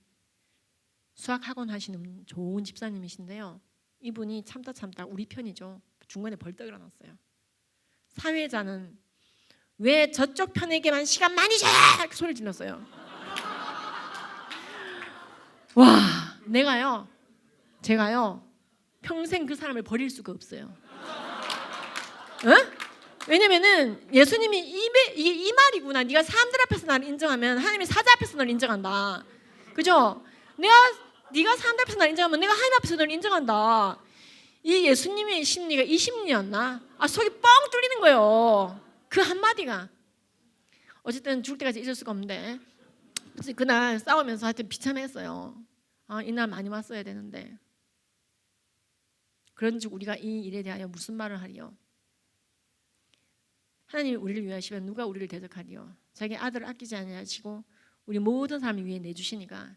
수학학원 하시는 좋은 집사님이신데요. 이분이 참다 우리 편이죠. 중간에 벌떡 일어났어요. 사회자는 왜 저쪽 편에게만 시간 많이 줘! 이렇게 소리를 질렀어요. 와, 제가요 평생 그 사람을 버릴 수가 없어요. 응? 왜냐면은 예수님이 이게 이 말이구나. 네가 사람들 앞에서 나를 인정하면 하나님이 사자 앞에서 너를 인정한다. 그죠? 네가 사람들 앞에서 나를 인정하면 내가 하나님 앞에서 너를 인정한다. 이 예수님의 심리가 이 심리였나? 속이 뻥 뚫리는 거예요. 그 한마디가. 어쨌든 죽을 때까지 잊을 수가 없는데, 그래서 그날 싸우면서 하여튼 비참했어요. 이날 많이 왔어야 되는데. 그런즉 우리가 이 일에 대하여 무슨 말을 하리요? 하나님이 우리를 위하시면 누가 우리를 대적하리요? 자기 아들을 아끼지 아니하시고 우리 모든 사람을 위해 내주시니까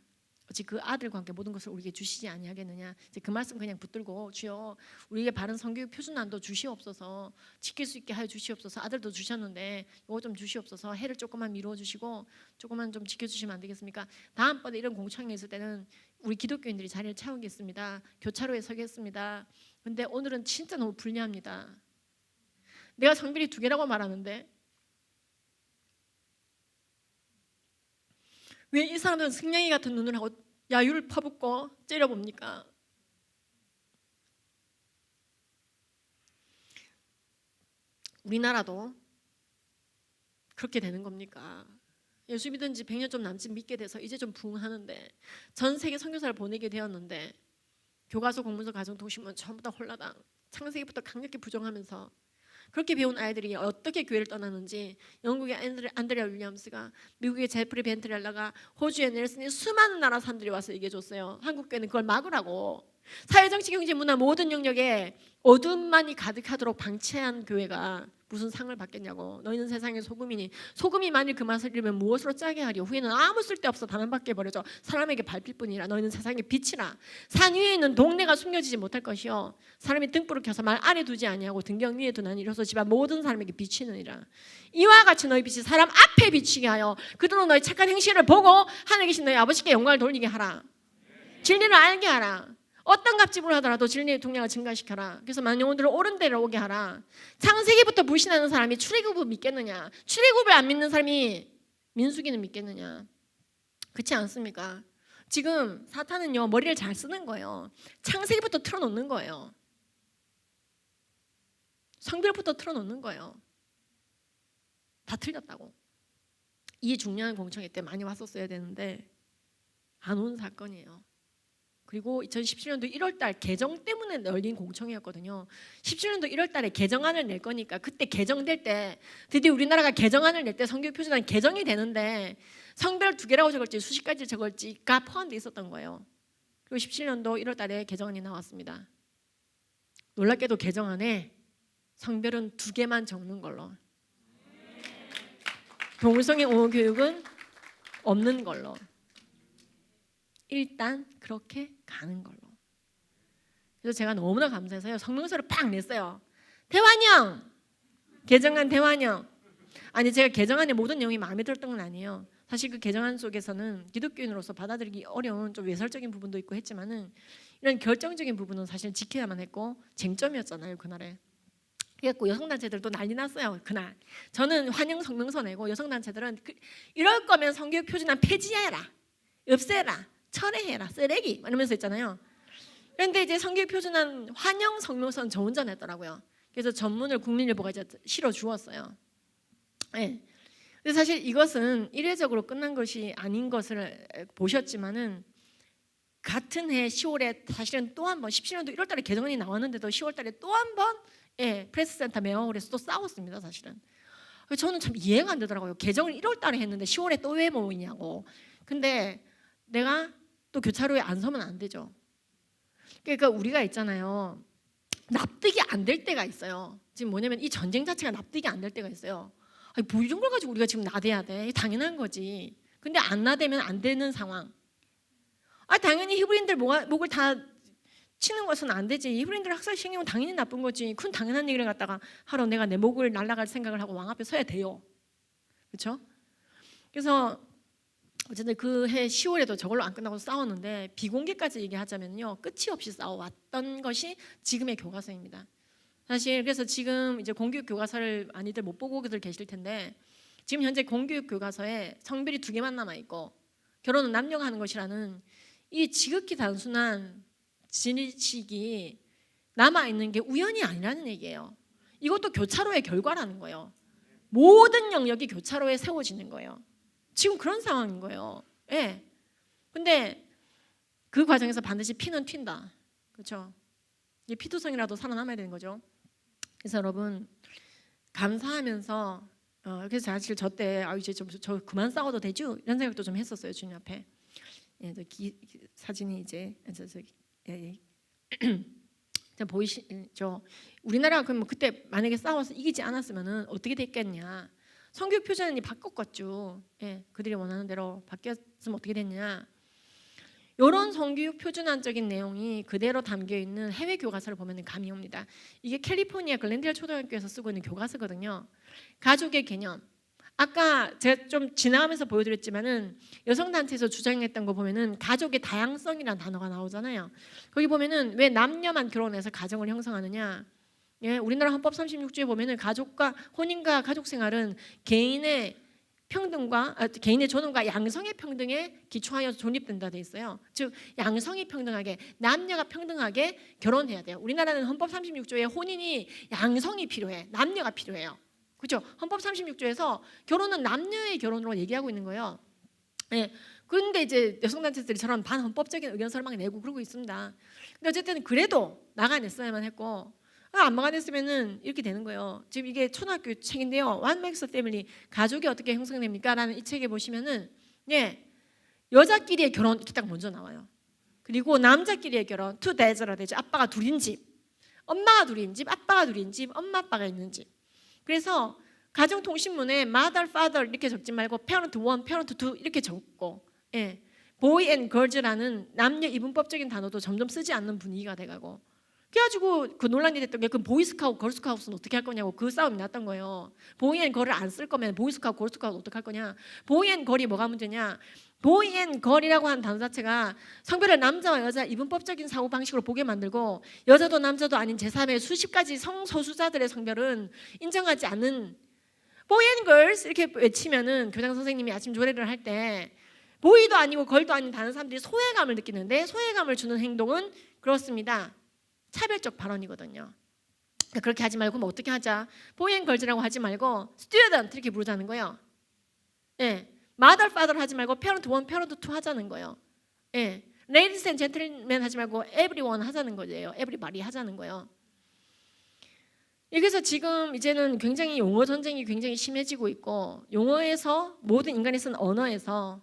어찌 그 아들과 함께 모든 것을 우리에게 주시지 아니하겠느냐. 이제 그 말씀 그냥 붙들고, 주여 우리에게 바른 성교육 표준안도 주시옵소서, 지킬 수 있게 하여 주시옵소서. 아들도 주셨는데 이거 좀 주시옵소서. 해를 조금만 미루어 주시고 조금만 좀 지켜주시면 안 되겠습니까? 다음번에 이런 공청회 있을 때는 우리 기독교인들이 자리를 채우겠습니다. 교차로에 서겠습니다. 근데 오늘은 진짜 너무 불리합니다. 내가 성별이 2개라고 말하는데 왜 이 사람들은 승냥이 같은 눈을 하고 야유를 퍼붓고 째려봅니까? 우리나라도 그렇게 되는 겁니까? 예수 믿은 지 100년 좀 남짓 믿게 돼서 이제 좀 부흥하는데, 전 세계 선교사를 보내게 되었는데 교과서, 공문서, 가정통신문 전부 다 홀라당, 창세기부터 강력히 부정하면서 그렇게 배운 아이들이 어떻게 교회를 떠나는지, 영국의 안드레아 윌리엄스가, 미국의 제프리 벤트렐라가, 호주의 넬슨이, 수많은 나라 사람들이 와서 얘기해 줬어요. 한국 교회는 그걸 막으라고. 사회, 정치, 경제, 문화 모든 영역에 어둠만이 가득하도록 방치한 교회가 무슨 상을 받겠냐고. 너희는 세상의 소금이니 소금이 만일 그 맛을 잃으면 무엇으로 짜게 하리요? 후에는 아무 쓸데없어 단언밖에 버려져 사람에게 밟힐 뿐이라. 너희는 세상의 빛이라. 산 위에 있는 동네가 숨겨지지 못할 것이요 사람이 등불을 켜서 말 아래 두지 아니하고 등경 위에 두나니 이로써 집안 모든 사람에게 비치느니라. 이와 같이 너희 빛이 사람 앞에 비치게 하여 그들로 너희 착한 행실을 보고 하늘에 계신 너희 아버지께 영광을 돌리게 하라. 진리를 알게 하라. 어떤 값집을 하더라도 진리의 통량을 증가시켜라. 그래서 많은 영혼들을 옳은 데로 오게 하라. 창세기부터 불신하는 사람이 출애굽을 믿겠느냐? 출애굽을 안 믿는 사람이 민수기는 믿겠느냐? 그렇지 않습니까? 지금 사탄은요 머리를 잘 쓰는 거예요. 창세기부터 틀어놓는 거예요. 성별부터 틀어놓는 거예요. 다 틀렸다고. 이 중요한 공청회 때 많이 왔었어야 되는데 안 온 사건이에요. 그리고 2017년도 1월달 개정 때문에 열린 공청회였거든요. 17년도 1월달에 개정안을 낼 거니까 그때 개정될 때, 드디어 우리나라가 개정안을 낼 때 성교육 표준안 개정이 되는데 성별 2개라고 적을지 수십 가지 적을지가 포함되어 있었던 거예요. 그리고 17년도 1월달에 개정안이 나왔습니다. 놀랍게도 개정안에 성별은 2개만 적는 걸로, 동물성의 옹호 교육은 없는 걸로, 일단 그렇게 가는 걸로. 그래서 제가 너무나 감사해서요 성명서를 팍 냈어요. 대환영! 개정안 대환영! 아니 제가 개정안의 모든 내용이 마음에 들었던 건 아니에요. 사실 그 개정안 속에서는 기독교인으로서 받아들이기 어려운 좀 외설적인 부분도 있고 했지만은 이런 결정적인 부분은 사실 지켜야만 했고 쟁점이었잖아요 그날에. 그래갖고 여성단체들도 난리 났어요 그날. 저는 환영 성명서 내고 여성단체들은 이럴 거면 성교육 표준안 폐지해라, 없애라, 철회해라, 쓰레기 이러면서 있잖아요. 그런데 이제 성교육 표준안 환영 성명서는 저 혼자 냈더라고요. 그래서 전문을 국민일보가 이제 실어 주었어요. 네. 근데 사실 이것은 이례적으로 끝난 것이 아닌 것을 보셨지만은 같은 해 10월에 사실은 또 한 번 17년도 1월달에 개정안이 나왔는데도 10월달에 또 한 번 프레스센터 메어홀에서 또 싸웠습니다. 사실은 저는 참 이해가 안 되더라고요. 개정을 1월달에 했는데 10월에 또 왜 모이냐고. 근데 내가 또 교차로에 안 서면 안 되죠. 그러니까 우리가 있잖아요. 납득이 안 될 때가 있어요. 지금 뭐냐면 이 전쟁 자체가 납득이 안 될 때가 있어요. 아니, 뭐 이런 걸 가지고 우리가 지금 나대야 돼? 당연한 거지. 근데 안 나대면 안 되는 상황. 당연히 히브리인들 목을 다 치는 것은 안 되지. 히브리인들 학살시키면 당연히 나쁜 거지. 그건 당연한 얘기를 갖다가 하러 내가 내 목을 날아갈 생각을 하고 왕 앞에 서야 돼요. 그렇죠? 그래서 어쨌든 그 해 10월에도 저걸로 안 끝나고 싸웠는데 비공개까지 얘기하자면요 끝이 없이 싸워왔던 것이 지금의 교과서입니다. 사실 그래서 지금 이제 공교육 교과서를 많이들 못 보고들 계실 텐데 지금 현재 공교육 교과서에 성별이 2개만 남아 있고 결혼은 남녀가 하는 것이라는 이 지극히 단순한 지식이 남아있는 게 우연이 아니라는 얘기예요. 이것도 교차로의 결과라는 거예요. 모든 영역이 교차로에 세워지는 거예요. 지금 그런 상황인 거예요. 예. 근데 그 과정에서 반드시 피는 튄다. 그렇죠? 이 피투성이라도 살아남아야 되는 거죠. 그래서 여러분 감사하면서 그래서 사실 저때 이제 저 그만 싸워도 되죠? 이런 생각도 좀 했었어요. 주님 앞에. 예, 사진이 이제 보이시죠? 우리나라가 그럼 그때 만약에 싸워서 이기지 않았으면은 어떻게 됐겠냐? 성교육 표준이 바꿨겠죠. 예, 그들이 원하는 대로 바뀌었으면 어떻게 됐냐? 이런 성교육 표준안적인 내용이 그대로 담겨 있는 해외 교과서를 보면 감이 옵니다. 이게 캘리포니아 글렌델 초등학교에서 쓰고 있는 교과서거든요. 가족의 개념. 아까 제가 좀 지나가면서 보여드렸지만은 여성단체에서 주장했던 거 보면은 가족의 다양성이라는 단어가 나오잖아요. 거기 보면은 왜 남녀만 결혼해서 가정을 형성하느냐? 예, 우리나라 헌법 36조에 보면은 가족과 혼인과 가족 생활은 개인의 평등과 개인의 존엄과 양성의 평등에 기초하여 존립된다 돼 있어요. 즉 양성이 평등하게 남녀가 평등하게 결혼해야 돼요. 우리나라는 헌법 36조에 혼인이 양성이 필요해. 남녀가 필요해요. 그렇죠? 헌법 36조에서 결혼은 남녀의 결혼으로 얘기하고 있는 거예요. 예. 그런데 이제 여성단체들이 저런 반헌법적인 의견서를 막 내고 그러고 있습니다. 근데 어쨌든 그래도 막아냈어야만 했고 안 막아냈으면은 이렇게 되는 거예요. 지금 이게 초등학교 책인데요. What makes a family? 가족이 어떻게 형성됩니까? 라는 이 책에 보시면은 예, 여자끼리의 결혼 이렇게 딱 먼저 나와요. 그리고 남자끼리의 결혼 two dads라 되죠. 아빠가 둘인 집, 엄마가 둘인 집, 아빠가 둘인 집, 엄마 아빠가 있는 집. 그래서 가정통신문에 mother, father 이렇게 적지 말고 parent one, parent two 이렇게 적고 예, boy and girls라는 남녀 이분법적인 단어도 점점 쓰지 않는 분위기가 돼가고 그래가지고 그 논란이 됐던 게 그 보이스카우트, 걸스카우트는 어떻게 할 거냐고 그 싸움이 났던 거예요. 보이 앤 걸을 안 쓸 거면 보이스카우트, 걸스카우트 어떻게 할 거냐. 보이 앤 걸이 뭐가 문제냐. 보이 앤 걸이라고 하는 단어 자체가 성별을 남자와 여자 이분법적인 사고방식으로 보게 만들고 여자도 남자도 아닌 제3의 수십 가지 성소수자들의 성별은 인정하지 않는 보이 앤 걸스 이렇게 외치면은 교장 선생님이 아침 조례를 할 때 보이도 아니고 걸도 아닌 다른 사람들이 소외감을 느끼는데 소외감을 주는 행동은 그렇습니다. 차별적 발언이거든요. 그렇게 하지 말고 뭐 어떻게 하자. 보이앤걸즈라고 하지 말고 student 이렇게 부르자는 거예요. 예, mother, father 하지 말고 parent one, parent two 하자는 거예요. 예, ladies and gentlemen 하지 말고 everyone 하자는 거예요. everybody 하자는 거예요. 그래서 지금 이제는 굉장히 용어 전쟁이 굉장히 심해지고 있고 용어에서 모든 인간이 쓴 언어에서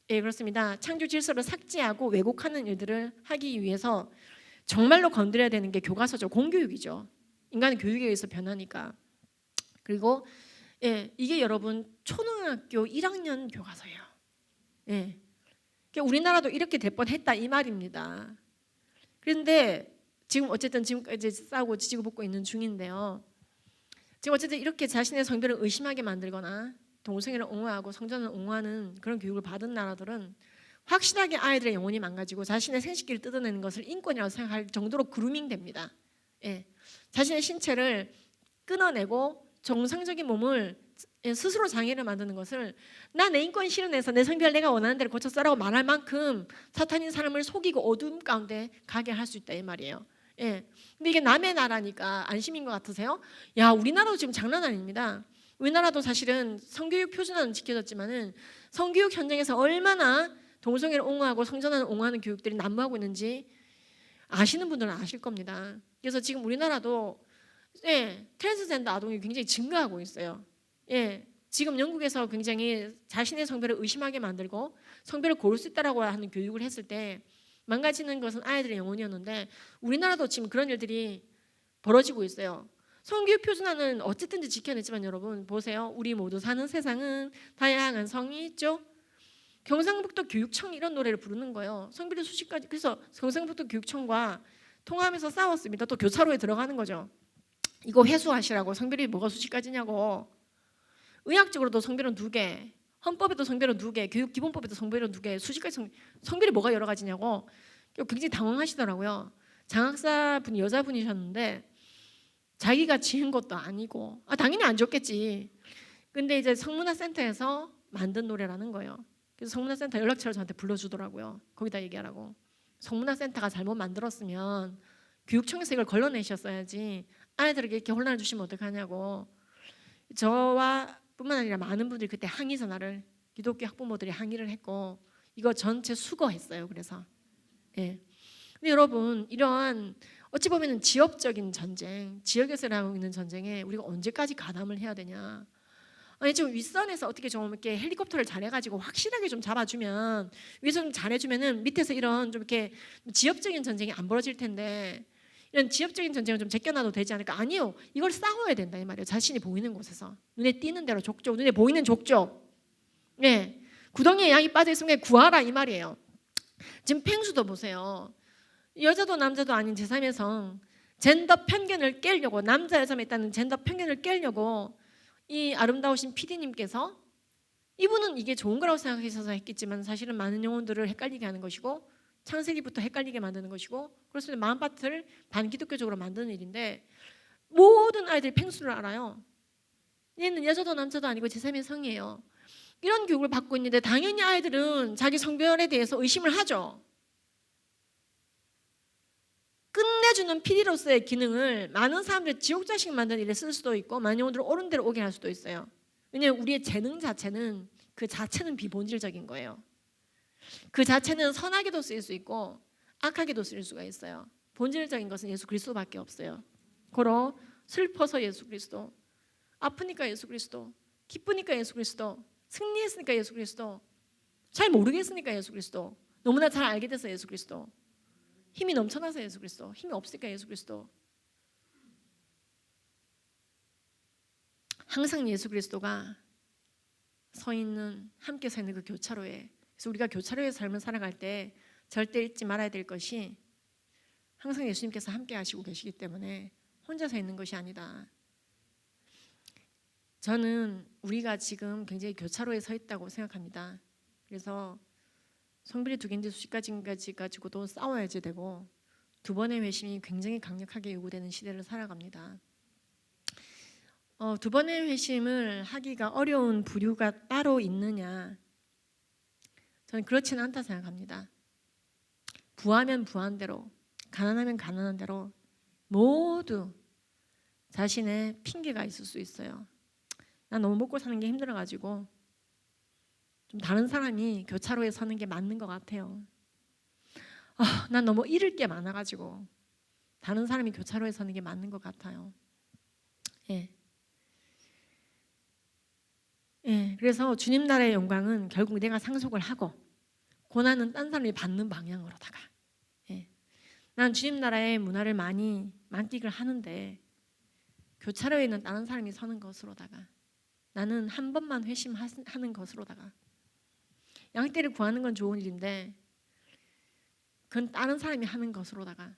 예, 그렇습니다. 창조 질서를 삭제하고 왜곡하는 일들을 하기 위해서 정말로 건드려야 되는 게 교과서죠. 공교육이죠. 인간은 교육에 의해서 변하니까. 그리고 예, 이게 여러분 초등학교 1학년 교과서예요. 예, 그러니까 우리나라도 이렇게 될 뻔했다 이 말입니다. 그런데 지금 어쨌든 지금까지 싸우고 지지고 볶고 있는 중인데요. 지금 어쨌든 이렇게 자신의 성별을 의심하게 만들거나 동성애를 옹호하고 성전을 옹호하는 그런 교육을 받은 나라들은 확실하게 아이들의 영혼이 망가지고 자신의 생식기를 뜯어내는 것을 인권이라고 생각할 정도로 그루밍 됩니다. 예. 자신의 신체를 끊어내고 정상적인 몸을 스스로 장애를 만드는 것을 나 내 인권 실현해서 내 성별 내가 원하는 대로 고쳐 써라고 말할 만큼 사탄인 사람을 속이고 어둠 가운데 가게 할 수 있다 이 말이에요. 예. 근데 이게 남의 나라니까 안심인 것 같으세요? 야, 우리나라도 지금 장난 아닙니다. 우리나라도 사실은 성교육 표준화는 지켜졌지만은 성교육 현장에서 얼마나 동성애를 옹호하고 성전환을 옹호하는 교육들이 난무하고 있는지 아시는 분들은 아실 겁니다. 그래서 지금 우리나라도 예, 트랜스젠더 아동이 굉장히 증가하고 있어요. 예, 지금 영국에서 굉장히 자신의 성별을 의심하게 만들고 성별을 고를 수 있다라고 하는 교육을 했을 때 망가지는 것은 아이들의 영혼이었는데 우리나라도 지금 그런 일들이 벌어지고 있어요. 성교육 표준화는 어쨌든지 지켜냈지만 여러분 보세요. 우리 모두 사는 세상은 다양한 성이 있죠. 경상북도 교육청 이런 노래를 부르는 거예요. 성별의 수십 가지. 그래서 경상북도 교육청과 통합해서 싸웠습니다. 또 교차로에 들어가는 거죠. 이거 회수하시라고. 성별이 뭐가 수십 가지냐고. 의학적으로도 성별은 2개, 헌법에도 성별은 2개, 교육기본법에도 성별은 2개, 수십 가지 성별이 뭐가 여러 가지냐고. 굉장히 당황하시더라고요. 장학사분이 여자분이셨는데 자기가 지은 것도 아니고 당연히 안 좋겠지. 근데 이제 성문화센터에서 만든 노래라는 거예요. 그래서 성문화센터 연락처를 저한테 불러주더라고요. 거기다 얘기하라고. 성문화센터가 잘못 만들었으면 교육청에서 이걸 걸러내셨어야지 아이들에게 이렇게 혼란을 주시면 어떡하냐고. 저와 뿐만 아니라 많은 분들이 그때 항의 전화를 기독교 학부모들이 항의를 했고 이거 전체 수거했어요. 그래서 예. 근데 여러분 이러한 어찌 보면은 지역적인 전쟁, 지역에서 일어나고 있는 전쟁에 우리가 언제까지 가담을 해야 되냐? 아니 좀 윗선에서 어떻게 좀 이렇게 헬리콥터를 잘해가지고 확실하게 좀 잡아주면 위에서 좀 잘해주면은 밑에서 이런 좀 이렇게 지역적인 전쟁이 안 벌어질 텐데 이런 지역적인 전쟁을 좀 제껴놔도 되지 않을까? 아니요, 이걸 싸워야 된다 이 말이에요. 자신이 보이는 곳에서 눈에 띄는 대로 족족, 눈에 보이는 족족. 예, 구덩이에 양이 빠져 있으면 구하라 이 말이에요. 지금 펭수도 보세요. 여자도 남자도 아닌 제3의 성, 젠더 편견을 깨려고 남자 여자에 있다는 젠더 편견을 깨려고 이 아름다우신 PD님께서 이분은 이게 좋은 거라고 생각하셔서 했겠지만 사실은 많은 영혼들을 헷갈리게 하는 것이고 창세기부터 헷갈리게 만드는 것이고 그래서 마음밭을 반기독교적으로 만드는 일인데 모든 아이들이 펭수를 알아요. 얘는 여자도 남자도 아니고 제3의 성이에요. 이런 교육을 받고 있는데 당연히 아이들은 자기 성별에 대해서 의심을 하죠. 끝내주는 PD로서의 기능을 많은 사람들이 지옥자식 만드는 일에 쓸 수도 있고 많은 영혼들을 옳은 대로 오게 할 수도 있어요. 왜냐하면 우리의 재능 자체는 그 자체는 비본질적인 거예요. 그 자체는 선하게도 쓰일 수 있고 악하게도 쓰일 수가 있어요. 본질적인 것은 예수 그리스도밖에 없어요. 고로 슬퍼서 예수 그리스도, 아프니까 예수 그리스도, 기쁘니까 예수 그리스도, 승리했으니까 예수 그리스도, 잘 모르겠으니까 예수 그리스도, 너무나 잘 알게 돼서 예수 그리스도, 힘이 넘쳐나서 예수 그리스도, 힘이 없으니까 예수 그리스도. 항상 예수 그리스도가 서 있는, 함께 서 있는 그 교차로에, 그래서 우리가 교차로의 삶을 살아갈 때 절대 잊지 말아야 될 것이 항상 예수님께서 함께 하시고 계시기 때문에 혼자 서 있는 것이 아니다. 저는 우리가 지금 굉장히 교차로에 서 있다고 생각합니다. 그래서 성별이 두 개인데 수십 가지까지 가지고도 싸워야지 되고 두 번의 회심이 굉장히 강력하게 요구되는 시대를 살아갑니다. 두 번의 회심을 하기가 어려운 부류가 따로 있느냐? 저는 그렇지는 않다 생각합니다. 부하면 부한 대로, 가난하면 가난한 대로 모두 자신의 핑계가 있을 수 있어요. 난 너무 먹고 사는 게 힘들어가지고 좀 다른 사람이 교차로에 서는 게 맞는 것 같아요. 난 너무 잃을 게 많아가지고 다른 사람이 교차로에 서는 게 맞는 것 같아요. 예. 그래서 주님 나라의 영광은 결국 내가 상속을 하고 고난은 딴 사람이 받는 방향으로다가. 난 주님 나라의 문화를 많이 만끽을 하는데 교차로에 있는 다른 사람이 서는 것으로다가 나는 한 번만 회심하는 것으로다가 양떼를 구하는 건 좋은 일인데 그건 다른 사람이 하는 것으로다가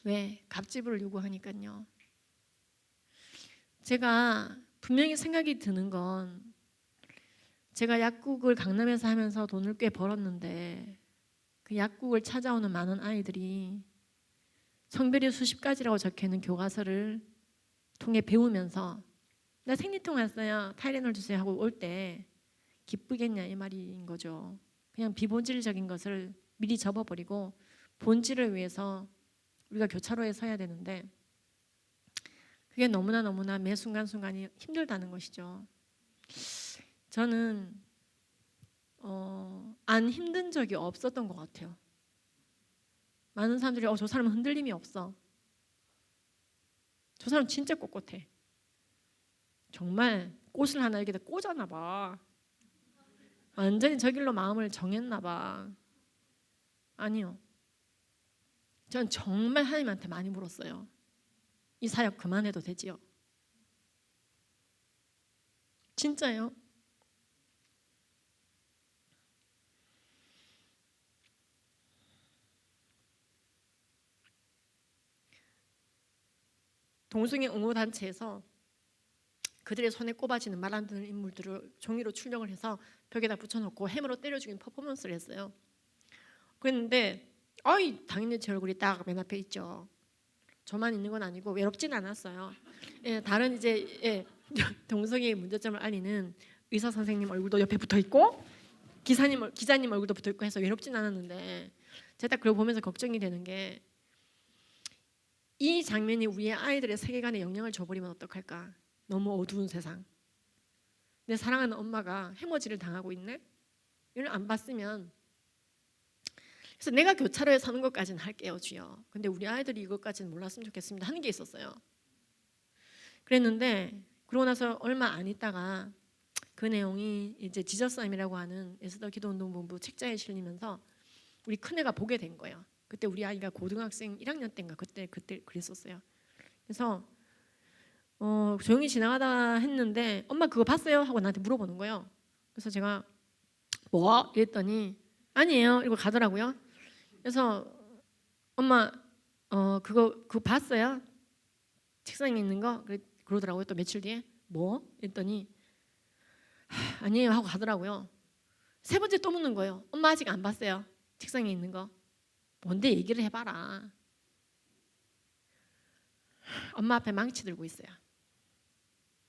왜? 갑질을 요구하니까요. 제가 분명히 생각이 드는 건 제가 약국을 강남에서 하면서 돈을 꽤 벌었는데 그 약국을 찾아오는 많은 아이들이 성별이 수십 가지라고 적혀있는 교과서를 통해 배우면서 나 생리통 왔어요, 타이레놀 주세요 하고 올 때 기쁘겠냐 이 말인 거죠. 그냥 비본질적인 것을 미리 접어버리고 본질을 위해서 우리가 교차로에 서야 되는데 그게 너무나 매 순간순간이 힘들다는 것이죠. 저는 안 힘든 적이 없었던 것 같아요. 많은 사람들이 저 사람은 흔들림이 없어, 저 사람 진짜 꼿꼿해, 정말 꽃을 하나 여기다 꽂았나 봐, 완전히 저 길로 마음을 정했나 봐. 아니요, 전 정말 하나님한테 많이 물었어요. 이 사역 그만해도 되지요? 진짜요? 동성애 옹호단체에서 그들의 손에 꼽아지는 말 안 듣는 인물들을 종이로 출력을 해서 벽에다 붙여놓고 햄으로 때려 죽이는 퍼포먼스를 했어요. 그랬는데 당연히 제 얼굴이 딱 맨 앞에 있죠. 저만 있는 건 아니고 외롭진 않았어요. 다른 이제 동성애의 문제점을 알리는 의사 선생님 얼굴도 옆에 붙어 있고 기자님 얼굴도 붙어 있고 해서 외롭진 않았는데 제가 딱 그걸 보면서 걱정이 되는 게 이 장면이 우리의 아이들의 세계관에 영향을 줘버리면 어떡할까? 너무 어두운 세상. 내 사랑하는 엄마가 해머지를 당하고 있네? 이걸 안 봤으면 그래서 내가 교차로에 서는 것까지는 할게요, 주여. 근데 우리 아이들이 이것까지는 몰랐으면 좋겠습니다 하는 게 있었어요. 그랬는데 그러고 나서 얼마 안 있다가 그 내용이 이제 지저스함이라고 하는 에스더 기도운동본부 책자에 실리면서 우리 큰애가 보게 된 거예요. 그때 우리 아이가 고등학생 1학년 때인가 그때 그랬었어요. 그래서 조용히 지나가다 했는데 엄마 그거 봤어요? 하고 나한테 물어보는 거예요. 그래서 제가 뭐? 이랬더니 아니에요. 이러고 가더라고요. 그래서 엄마 그거 봤어요? 책상에 있는 거? 그러더라고요. 또 며칠 뒤에 뭐? 이랬더니 아니에요 하고 가더라고요. 세 번째 또 묻는 거예요. 엄마 아직 안 봤어요? 책상에 있는 거? 뭔데 얘기를 해봐라. 엄마 앞에 망치 들고 있어요.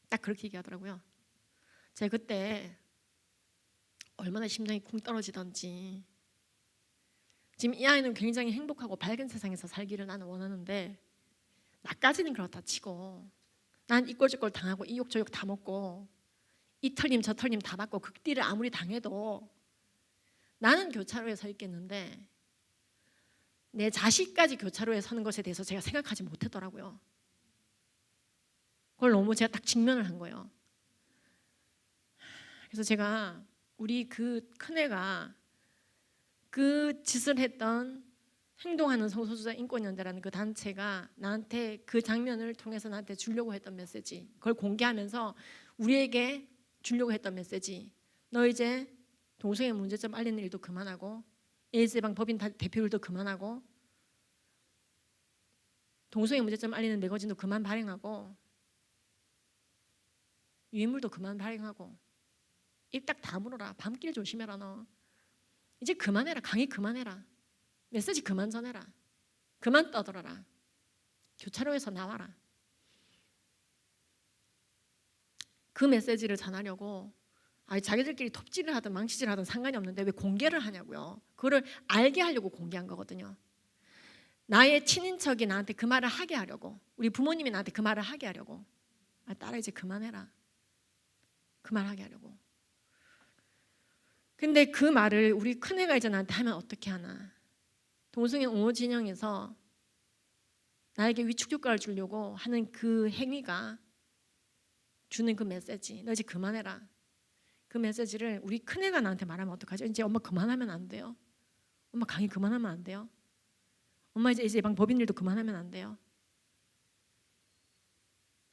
딱 그렇게 얘기하더라고요. 제가 그때 얼마나 심장이 쿵 떨어지던지. 지금 이 아이는 굉장히 행복하고 밝은 세상에서 살기를 나는 원하는데 나까지는 그렇다 치고 난 이꼴저꼴 당하고 이 욕 저 욕 다 먹고 이 털림 저 털림 다 받고 극딜을 아무리 당해도 나는 교차로에 서 있겠는데 내 자식까지 교차로에 서는 것에 대해서 제가 생각하지 못했더라고요. 그걸 너무 제가 딱 직면을 한 거예요. 그래서 제가 우리 그 큰애가 그 짓을 했던 행동하는 성소수자 인권연대라는 그 단체가 나한테 그 장면을 통해서 나한테 주려고 했던 메시지, 그걸 공개하면서 우리에게 주려고 했던 메시지, 너 이제 동성애 문제점 알리는 일도 그만하고 에이즈 예방 법인 대표율도 그만하고 동성애 문제점 알리는 매거진도 그만 발행하고 유인물도 그만 발행하고 입 딱 다물어라. 밤길 조심해라. 너 이제 그만해라. 강의 그만해라. 메시지 그만 전해라. 그만 떠들어라. 교차로에서 나와라. 그 메시지를 전하려고 자기들끼리 톱질을 하든 망치질을 하든 상관이 없는데 왜 공개를 하냐고요. 그거를 알게 하려고 공개한 거거든요. 나의 친인척이 나한테 그 말을 하게 하려고, 우리 부모님이 나한테 그 말을 하게 하려고, 딸아 이제 그만해라. 그 말 하게 하려고. 근데 그 말을 우리 큰애가 이제 나한테 하면 어떻게 하나. 동성애 옹호 진영에서 나에게 위축 효과를 주려고 하는 그 행위가 주는 그 메시지, 너 이제 그만해라. 그 메시지를 우리 큰애가 나한테 말하면 어떡하죠? 이제 엄마 그만하면 안 돼요? 엄마 강의 그만하면 안 돼요? 엄마 이제 예방 법인 일도 그만하면 안 돼요?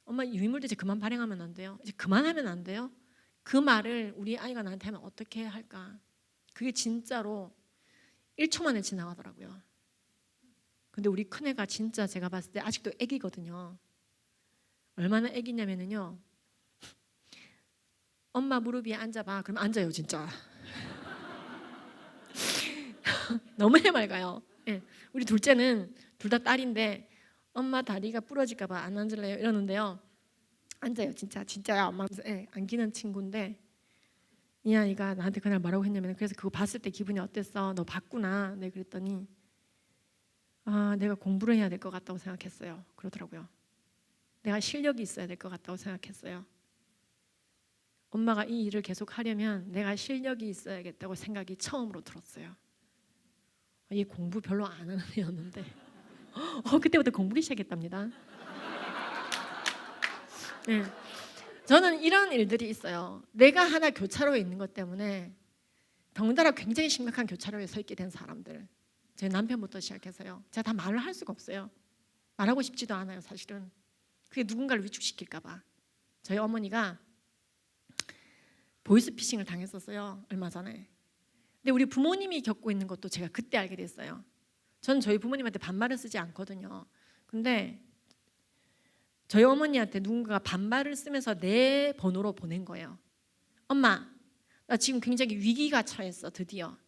엄마 유인물도 이제 그만 발행하면 안 돼요? 이제 그만하면 안 돼요? 그 말을 우리 아이가 나한테 하면 어떻게 할까? 그게 진짜로 1초 만에 지나가더라고요. 근데 우리 큰애가 진짜 제가 봤을 때 아직도 애기거든요. 얼마나 애기냐면요, 엄마 무릎 위에 앉아봐. 그럼 앉아요 진짜. 너무 해맑아요. 네. 우리 둘째는 둘 다 딸인데 엄마 다리가 부러질까 봐 안 앉을래요 이러는데요, 앉아요 진짜야 엄마. 네, 안기는 친구인데 이 아이가 나한테 그날 뭐라고 했냐면, 그래서 그거 봤을 때 기분이 어땠어? 너 봤구나. 네, 그랬더니 내가 공부를 해야 될 것 같다고 생각했어요. 그러더라고요. 내가 실력이 있어야 될 것 같다고 생각했어요. 엄마가 이 일을 계속 하려면 내가 실력이 있어야겠다고 생각이 처음으로 들었어요. 얘 공부 별로 안 하는 애였는데 그때부터 공부를 시작했답니다. 네. 저는 이런 일들이 있어요. 내가 하나 교차로에 있는 것 때문에 덩달아 굉장히 심각한 교차로에 서 있게 된 사람들, 제 남편부터 시작해서요. 제가 다 말을 할 수가 없어요. 말하고 싶지도 않아요 사실은. 그게 누군가를 위축시킬까 봐. 저희 어머니가 보이스피싱을 당했었어요 얼마 전에. 근데 우리 부모님이 겪고 있는 것도 제가 그때 알게 됐어요. 전 저희 부모님한테 반말을 쓰지 않거든요. 근데 저희 어머니한테 누군가가 반말을 쓰면서 내 번호로 보낸 거예요. 엄마, 나 지금 굉장히 위기가 처했어. 드디어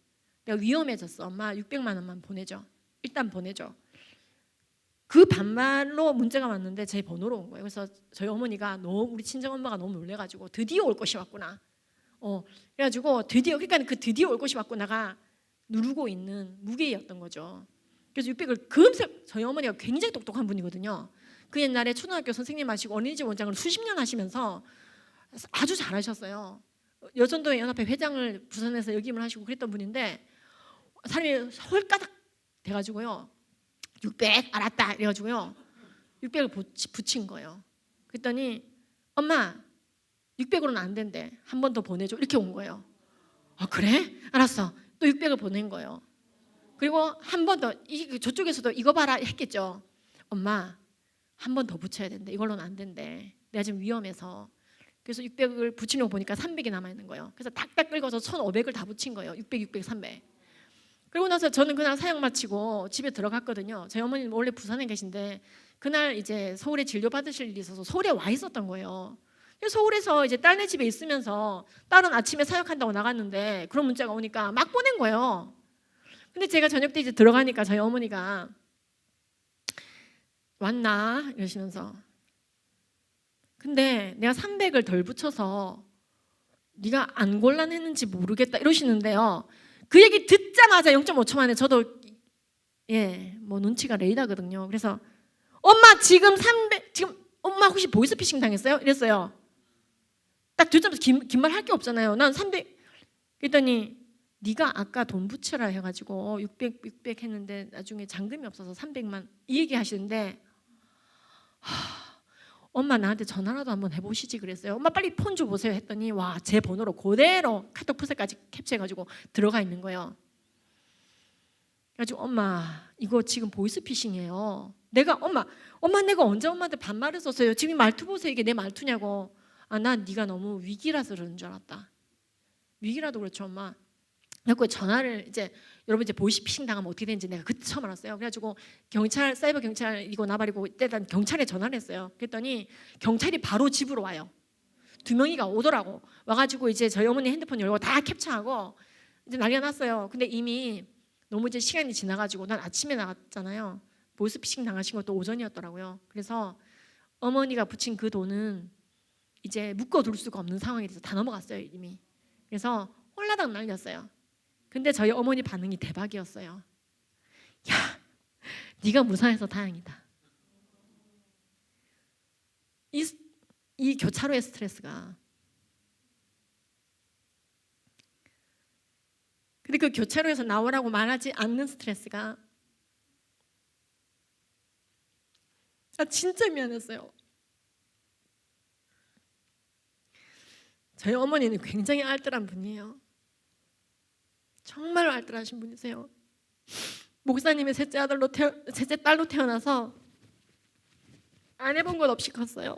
내가 위험해졌어. 엄마 600만 원만 보내줘. 일단 보내줘. 그 반말로 문제가 왔는데 제 번호로 온 거예요. 그래서 저희 어머니가 우리 친정엄마가 너무 놀래가지고 드디어 올 것이 왔구나. 그래가지고 드디어 그러니까 그 드디어 올 것이 왔고 나가 누르고 있는 무게였던 거죠. 그래서 600을 금세 저희 어머니가 굉장히 똑똑한 분이거든요. 그 옛날에 초등학교 선생님 하시고 어린이집 원장을 수십 년 하시면서 아주 잘하셨어요. 여전도 연합회 회장을 부산에서 역임을 하시고 그랬던 분인데 사람이 홀가닥 돼가지고요. 600 알았다 이래가지고요. 600을 붙인 거예요. 그랬더니 엄마 600으로는 안 된대. 한 번 더 보내줘. 이렇게 온 거예요. 그래? 알았어. 또 600을 보낸 거예요. 그리고 한 번 더 저쪽에서도 이거 봐라 했겠죠. 엄마 한 번 더 붙여야 된대. 이걸로는 안 된대. 내가 지금 위험해서. 그래서 600을 붙이려고 보니까 300이 남아있는 거예요. 그래서 딱딱 긁어서 1500을 다 붙인 거예요. 600, 600, 300. 그리고 나서 저는 그날 사역 마치고 집에 들어갔거든요. 저희 어머니는 원래 부산에 계신데 그날 이제 서울에 진료 받으실 일이 있어서 서울에 와 있었던 거예요. 그래서 서울에서 이제 딸네 집에 있으면서 딸은 아침에 사역한다고 나갔는데 그런 문자가 오니까 막 보낸 거예요. 근데 제가 저녁 때 이제 들어가니까 저희 어머니가 왔나 이러시면서 근데 내가 300을 덜 붙여서 네가 안 곤란했는지 모르겠다 이러시는데요. 그 얘기 듣자마자 0.5초 만에 저도 뭐 눈치가 레이더거든요. 그래서 엄마 지금 300 지금 엄마 혹시 보이스피싱 당했어요? 이랬어요. 딱 듣자마자 긴 말 할 게 없잖아요. 난 300 그랬더니 네가 아까 돈 붙여라 해가지고 600 했는데 나중에 잔금이 없어서 300만 이 얘기 하시는데 엄마 나한테 전화라도 한번 해보시지 그랬어요. 엄마 빨리 폰 줘보세요 했더니 와 제 번호로 그대로 카톡 프사까지 캡처해가지고 들어가 있는 거예요. 그래가지고 엄마 이거 지금 보이스피싱이에요. 내가 엄마 내가 언제 엄마한테 반말을 썼어요. 지금 이 말투 보세요. 이게 내 말투냐고. 난 네가 너무 위기라서 그러는 줄 알았다. 위기라도 그렇죠 엄마. 그래서 전화를 이제 여러분 이제 보이스피싱 당하면 어떻게 되는지 내가 그때 처음 알았어요. 그래가지고 경찰 사이버 경찰이고 나발이고 일단 경찰에 전화를 했어요. 그랬더니 경찰이 바로 집으로 와요. 2명이가 오더라고. 와가지고 이제 저희 어머니 핸드폰 열고 다 캡처하고 이제 난리가 났어요. 근데 이미 너무 이제 시간이 지나가지고 난 아침에 나갔잖아요. 보이스피싱 당하신 것도 오전이었더라고요. 그래서 어머니가 붙인 그 돈은 이제 묶어둘 수가 없는 상황이 돼서 다 넘어갔어요 이미. 그래서 홀라당 날렸어요. 근데 저희 어머니 반응이 대박이었어요. 야, 네가 무사해서 다행이다. 이 교차로의 스트레스가. 근데 그 교차로에서 나오라고 말하지 않는 스트레스가 진짜 미안했어요. 저희 어머니는 굉장히 알뜰한 분이에요. 정말 알뜰하신 분이세요. 목사님의 셋째 딸로 태어나서 안 해본 것 없이 컸어요.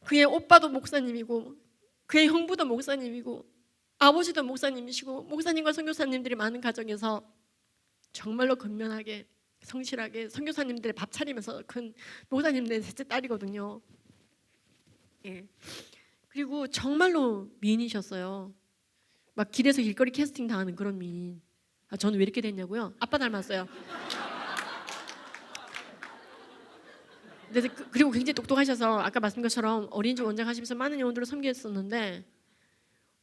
그의 오빠도 목사님이고 그의 형부도 목사님이고 아버지도 목사님이시고 목사님과 선교사님들이 많은 가정에서 정말로 근면하게 성실하게 선교사님들의 밥 차리면서 큰 목사님들의 셋째 딸이거든요. 그리고 정말로 미인이셨어요. 막 길에서 길거리 캐스팅 당하는 그런 미인. 저는 왜 이렇게 됐냐고요? 아빠 닮았어요. 그리고 굉장히 똑똑하셔서 아까 말씀드린 것처럼 어린이집 원장 하시면서 많은 영혼들을 섬겼었는데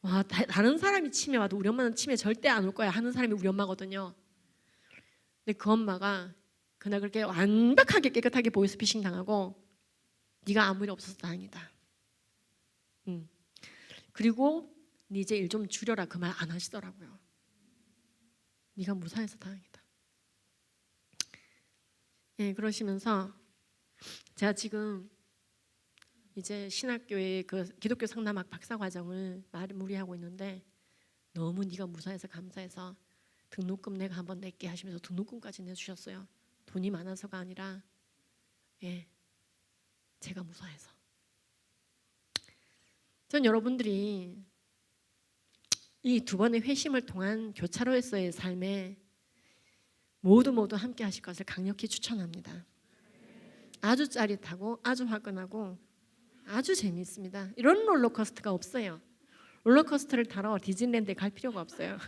와 다른 사람이 치매 와도 우리 엄마는 치매 절대 안 올 거야 하는 사람이 우리 엄마거든요. 근데 그 엄마가 그날 그렇게 완벽하게 깨끗하게 보이스피싱 당하고 네가 아무 일 없어서 다행이다. 그리고 네 이제 일 좀 줄여라 그 말 안 하시더라고요. 네가 무사해서 다행이다. 그러시면서 제가 지금 이제 신학교의 그 기독교 상담학 박사과정을 마무리하고 있는데 너무 네가 무사해서 감사해서 등록금 내가 한번 낼게 하시면서 등록금까지 내주셨어요. 돈이 많아서가 아니라 제가 무사해서. 전 여러분들이 이 두 번의 회심을 통한 교차로에서의 삶에 모두 함께 하실 것을 강력히 추천합니다. 아주 짜릿하고 아주 화끈하고 아주 재미있습니다. 이런 롤러코스터가 없어요. 롤러코스터를 타러 디즈니랜드에 갈 필요가 없어요.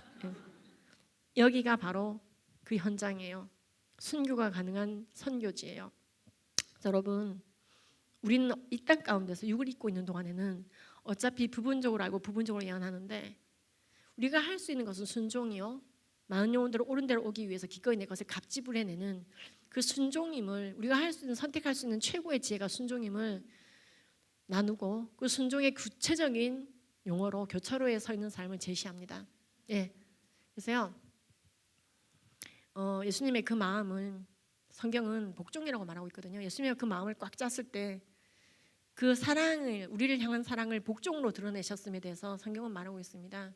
여기가 바로 그 현장이에요. 순교가 가능한 선교지예요. 여러분, 우리는 이 땅 가운데서 육을 입고 있는 동안에는 어차피 부분적으로 알고 부분적으로 예언하는데 우리가 할 수 있는 것은 순종이요. 많은 영혼들을 옳은 대로 오기 위해서 기꺼이 내 것을 값지불해내는 그 순종임을 우리가 할 수 있는 선택할 수 있는 최고의 지혜가 순종임을 나누고 그 순종의 구체적인 용어로 교차로에 서 있는 삶을 제시합니다. 예, 그래서요. 예수님의 그 마음은 성경은 복종이라고 말하고 있거든요. 예수님의 그 마음을 꽉 짰을 때 그 사랑을 우리를 향한 사랑을 복종으로 드러내셨음에 대해서 성경은 말하고 있습니다.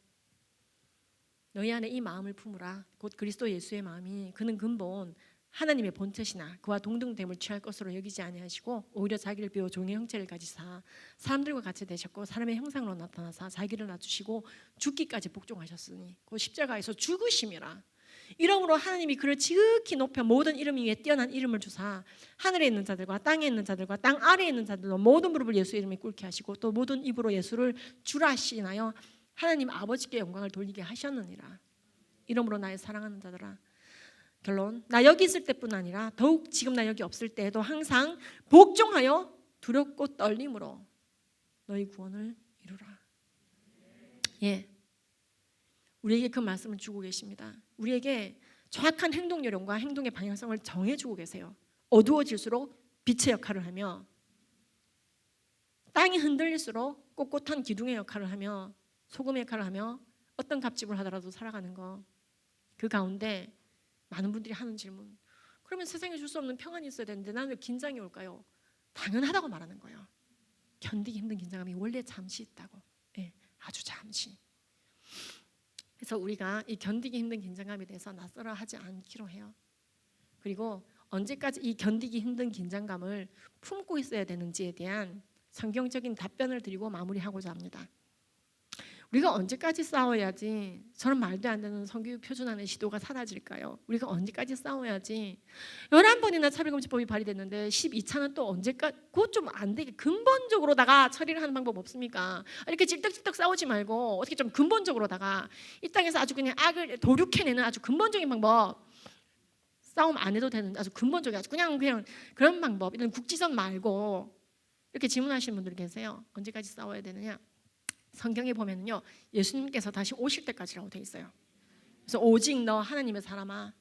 너희 안에 이 마음을 품으라. 곧 그리스도 예수의 마음이 그는 근본 하나님의 본뜻이나 그와 동등됨을 취할 것으로 여기지 아니하시고 오히려 자기를 비워 종의 형체를 가지사 사람들과 같이 되셨고 사람의 형상으로 나타나사 자기를 낮추시고 죽기까지 복종하셨으니 곧 십자가에서 죽으심이라. 이러므로 하나님이 그를 지극히 높여 모든 이름 위에 뛰어난 이름을 주사 하늘에 있는 자들과 땅에 있는 자들과 땅 아래에 있는 자들로 모든 무릎을 예수 이름에 꿇게 하시고 또 모든 입으로 예수를 주라 하시나요 하나님 아버지께 영광을 돌리게 하셨느니라. 이러므로 나의 사랑하는 자들아, 결론, 나 여기 있을 때뿐 아니라 더욱 지금 나 여기 없을 때에도 항상 복종하여 두렵고 떨림으로 너희 구원을 이루라. 예, 우리에게 그 말씀을 주고 계십니다. 우리에게 정확한 행동 요령과 행동의 방향성을 정해주고 계세요. 어두워질수록 빛의 역할을 하며 땅이 흔들릴수록 꼿꼿한 기둥의 역할을 하며 소금의 역할을 하며 어떤 값집을 하더라도 살아가는 거. 그 가운데 많은 분들이 하는 질문, 그러면 세상에 줄 수 없는 평안이 있어야 되는데 나는 왜 긴장이 올까요? 당연하다고 말하는 거예요. 견디기 힘든 긴장감이 원래 잠시 있다고. 예, 아주 잠시. 그래서 우리가 이 견디기 힘든 긴장감에 대해서 낯설어 하지 않기로 해요. 그리고 언제까지 이 견디기 힘든 긴장감을 품고 있어야 되는지에 대한 성경적인 답변을 드리고 마무리하고자 합니다. 우리가 언제까지 싸워야지 저런 말도 안 되는 성교육 표준화의 시도가 사라질까요? 우리가 언제까지 싸워야지 11번이나 차별금지법이 발의됐는데 12차는 또 언제까지, 그것 좀 안 되게 근본적으로다가 처리를 하는 방법 없습니까? 이렇게 찔떡찔떡 싸우지 말고 어떻게 좀 근본적으로다가 이 땅에서 아주 그냥 악을 도륙해내는 아주 근본적인 방법, 싸움 안 해도 되는 아주 근본적인 아주 그냥 그런 방법, 이런 국지선 말고 이렇게 질문하시는 분들이 계세요. 언제까지 싸워야 되느냐? 성경에 보면은요, 예수님께서 다시 오실 때까지라고 돼 있어요. 그래서 오직 너 하나님의 사람아,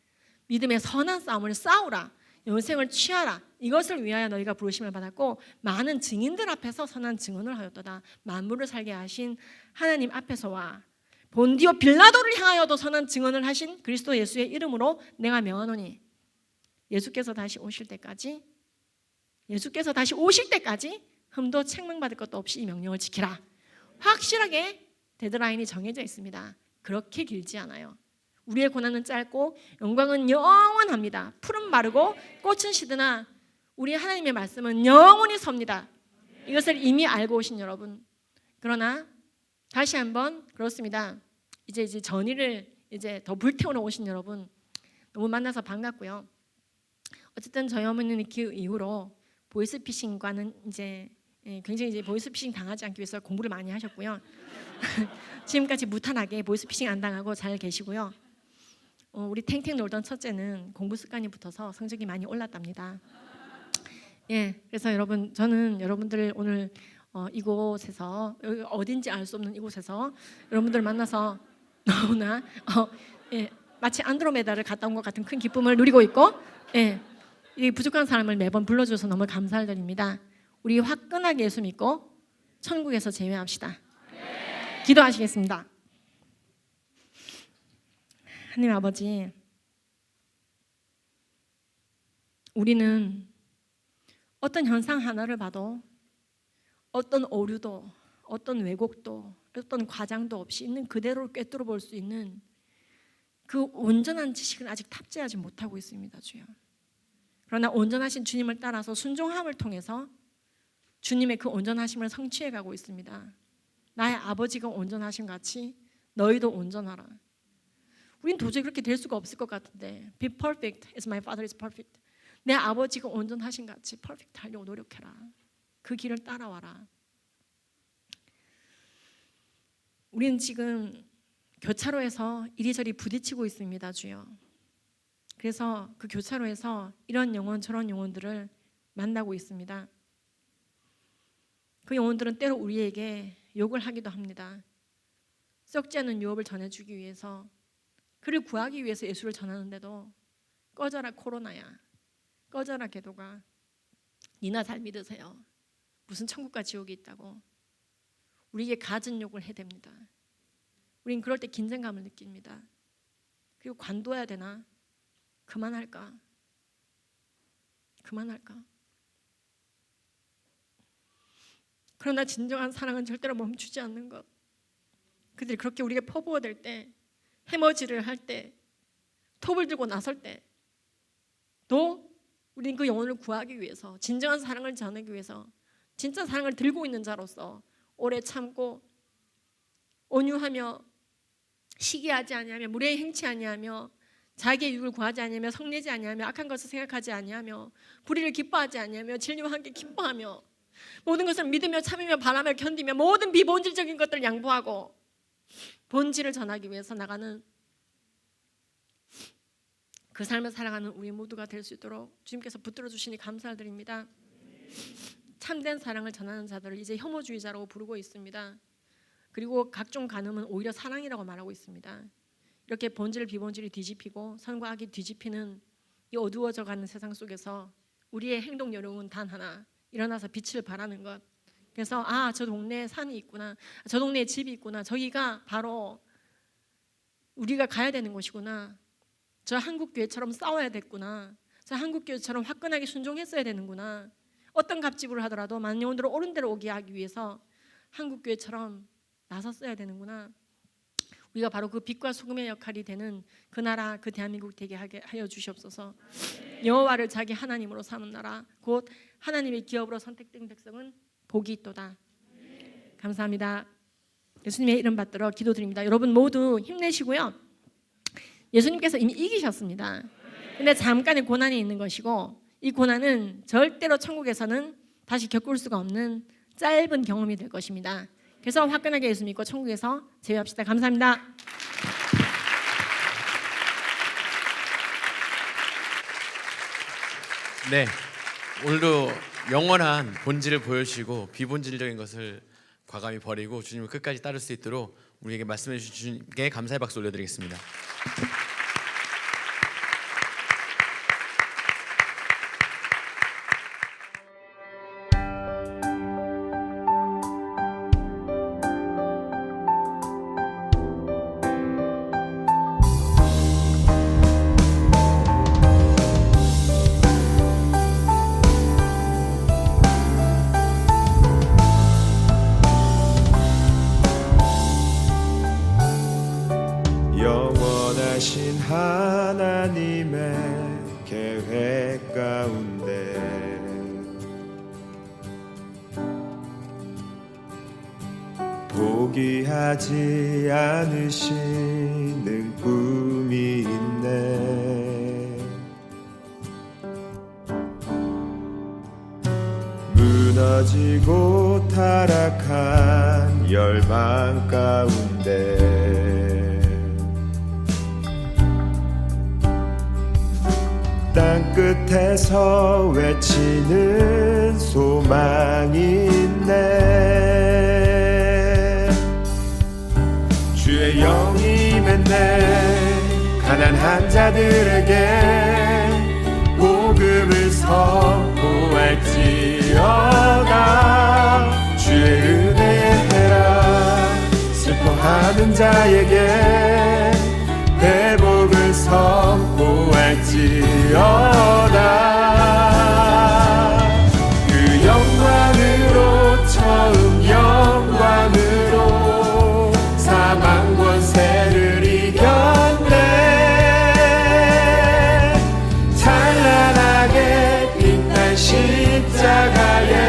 믿음의 선한 싸움을 싸우라, 영생을 취하라. 이것을 위하여 너희가 부르심을 받았고 많은 증인들 앞에서 선한 증언을 하였도다. 만물을 살게 하신 하나님 앞에서와 본디오 빌라도를 향하여도 선한 증언을 하신 그리스도 예수의 이름으로 내가 명하노니 예수께서 다시 오실 때까지 흠도 책망받을 것도 없이 이 명령을 지키라. 확실하게 데드라인이 정해져 있습니다. 그렇게 길지 않아요. 우리의 고난은 짧고 영광은 영원합니다. 풀은 마르고 꽃은 시드나 우리 하나님의 말씀은 영원히 섭니다. 이것을 이미 알고 오신 여러분, 그러나 다시 한번 그렇습니다. 이제 전의를 더 불태우러 오신 여러분, 너무 만나서 반갑고요. 어쨌든 저희 어머니는 그 이후로 보이스피싱과는 굉장히 보이스피싱 당하지 않기 위해서 공부를 많이 하셨고요. 지금까지 무탄하게 보이스피싱 안 당하고 잘 계시고요. 우리 탱탱 놀던 첫째는 공부 습관이 붙어서 성적이 많이 올랐답니다. 예, 그래서 여러분, 저는 여러분들 오늘 이곳에서, 여기 어딘지 알 수 없는 이곳에서 여러분들 만나서 너무나 마치 안드로메다를 갔다 온 것 같은 큰 기쁨을 누리고 있고, 이 부족한 사람을 매번 불러주셔서 너무 감사를 드립니다. 우리 화끈하게 예수 믿고 천국에서 제외합시다. 기도하시겠습니다. 하나님 아버지, 우리는 어떤 현상 하나를 봐도 어떤 오류도 어떤 왜곡도 어떤 과장도 없이 있는 그대로 꿰뚫어 볼 수 있는 그 온전한 지식은 아직 탑재하지 못하고 있습니다, 주여. 그러나 온전하신 주님을 따라서 순종함을 통해서 주님의 그 온전하심을 성취해 가고 있습니다. 나의 아버지가 온전하신 같이 너희도 온전하라. 우린 도저히 그렇게 될 수가 없을 것 같은데, Be perfect as my father is perfect. 내 아버지가 온전하신 같이 퍼펙트 하려고 노력해라. 그 길을 따라와라. 우리는 지금 교차로에서 이리저리 부딪히고 있습니다, 주여. 그래서 그 교차로에서 이런 영혼 저런 영혼들을 만나고 있습니다. 그 영혼들은 때로 우리에게 욕을 하기도 합니다. 썩지 않은 유업을 전해주기 위해서, 그를 구하기 위해서 예수를 전하는데도 꺼져라 코로나야, 꺼져라 개도가, 니나 잘 믿으세요. 무슨 천국과 지옥이 있다고 우리에게 갖은 욕을 해댑니다. 우린 그럴 때 긴장감을 느낍니다. 그리고 관둬야 되나? 그만할까? 그러나 진정한 사랑은 절대로 멈추지 않는 것. 그들이 그렇게 우리에게 퍼부어댈 때, 해머지를 할 때, 톱을 들고 나설 때, 또 우리는 그 영혼을 구하기 위해서, 진정한 사랑을 전하기 위해서, 진짜 사랑을 들고 있는 자로서 오래 참고 온유하며 시기하지 아니하며 무례히 행치 아니하며 자기의 유익을 구하지 아니하며 성내지 아니하며 악한 것을 생각하지 아니하며 불의를 기뻐하지 아니하며 진리와 함께 기뻐하며 모든 것을 믿으며 참으며 바라며 견디며 모든 비본질적인 것들을 양보하고 본질을 전하기 위해서 나가는 그 삶을 살아가는 우리 모두가 될 수 있도록 주님께서 붙들어 주시니 감사를 드립니다. 참된 사랑을 전하는 자들을 이제 혐오주의자라고 부르고 있습니다. 그리고 각종 간음은 오히려 사랑이라고 말하고 있습니다. 이렇게 본질 비본질이 뒤집히고 선과 악이 뒤집히는 이 어두워져가는 세상 속에서 우리의 행동 요령은 단 하나, 일어나서 빛을 발하는 것. 그래서 저 동네에 산이 있구나, 저 동네에 집이 있구나, 저기가 바로 우리가 가야 되는 곳이구나, 저 한국교회처럼 싸워야 됐구나, 저 한국교회처럼 화끈하게 순종했어야 되는구나, 어떤 갑질을 하더라도 많은 영혼들을 옳은 대로 오게 하기 위해서 한국교회처럼 나섰어야 되는구나. 우리가 바로 그 빛과 소금의 역할이 되는 그 나라, 그 대한민국 되게 하여 주시옵소서. 여호와를 자기 하나님으로 삼은 나라, 곧 하나님의 기업으로 선택된 백성은 복이 있도다. 감사합니다. 예수님의 이름 받들어 기도드립니다. 여러분 모두 힘내시고요. 예수님께서 이미 이기셨습니다. 근데 잠깐의 고난이 있는 것이고, 이 고난은 절대로 천국에서는 다시 겪을 수가 없는 짧은 경험이 될 것입니다. 그래서 화끈하게 예수 믿고 천국에서 제외합시다. 감사합니다. 네, 오늘도 영원한 본질을 보여주시고 비본질적인 것을 과감히 버리고 주님을 끝까지 따를 수 있도록 우리에게 말씀해 주신 주님께 감사의 박수 올려드리겠습니다. 영원하신 하나님의 계획 가운데 포기하지 않으시는 꿈이 있네. 무너지고 타락한 열망 가운데 땅 끝에서 외치는 소망이 있네. 주의 영이 맺네. 가난한 자들에게 복음을 선포할지어다. 주의 은혜라. 슬퍼하는 자에게 회복을 선포할지어다. 그 영광으로 처음 영광으로 사망 권세를 이겼네. 찬란하게 빛난 십자가에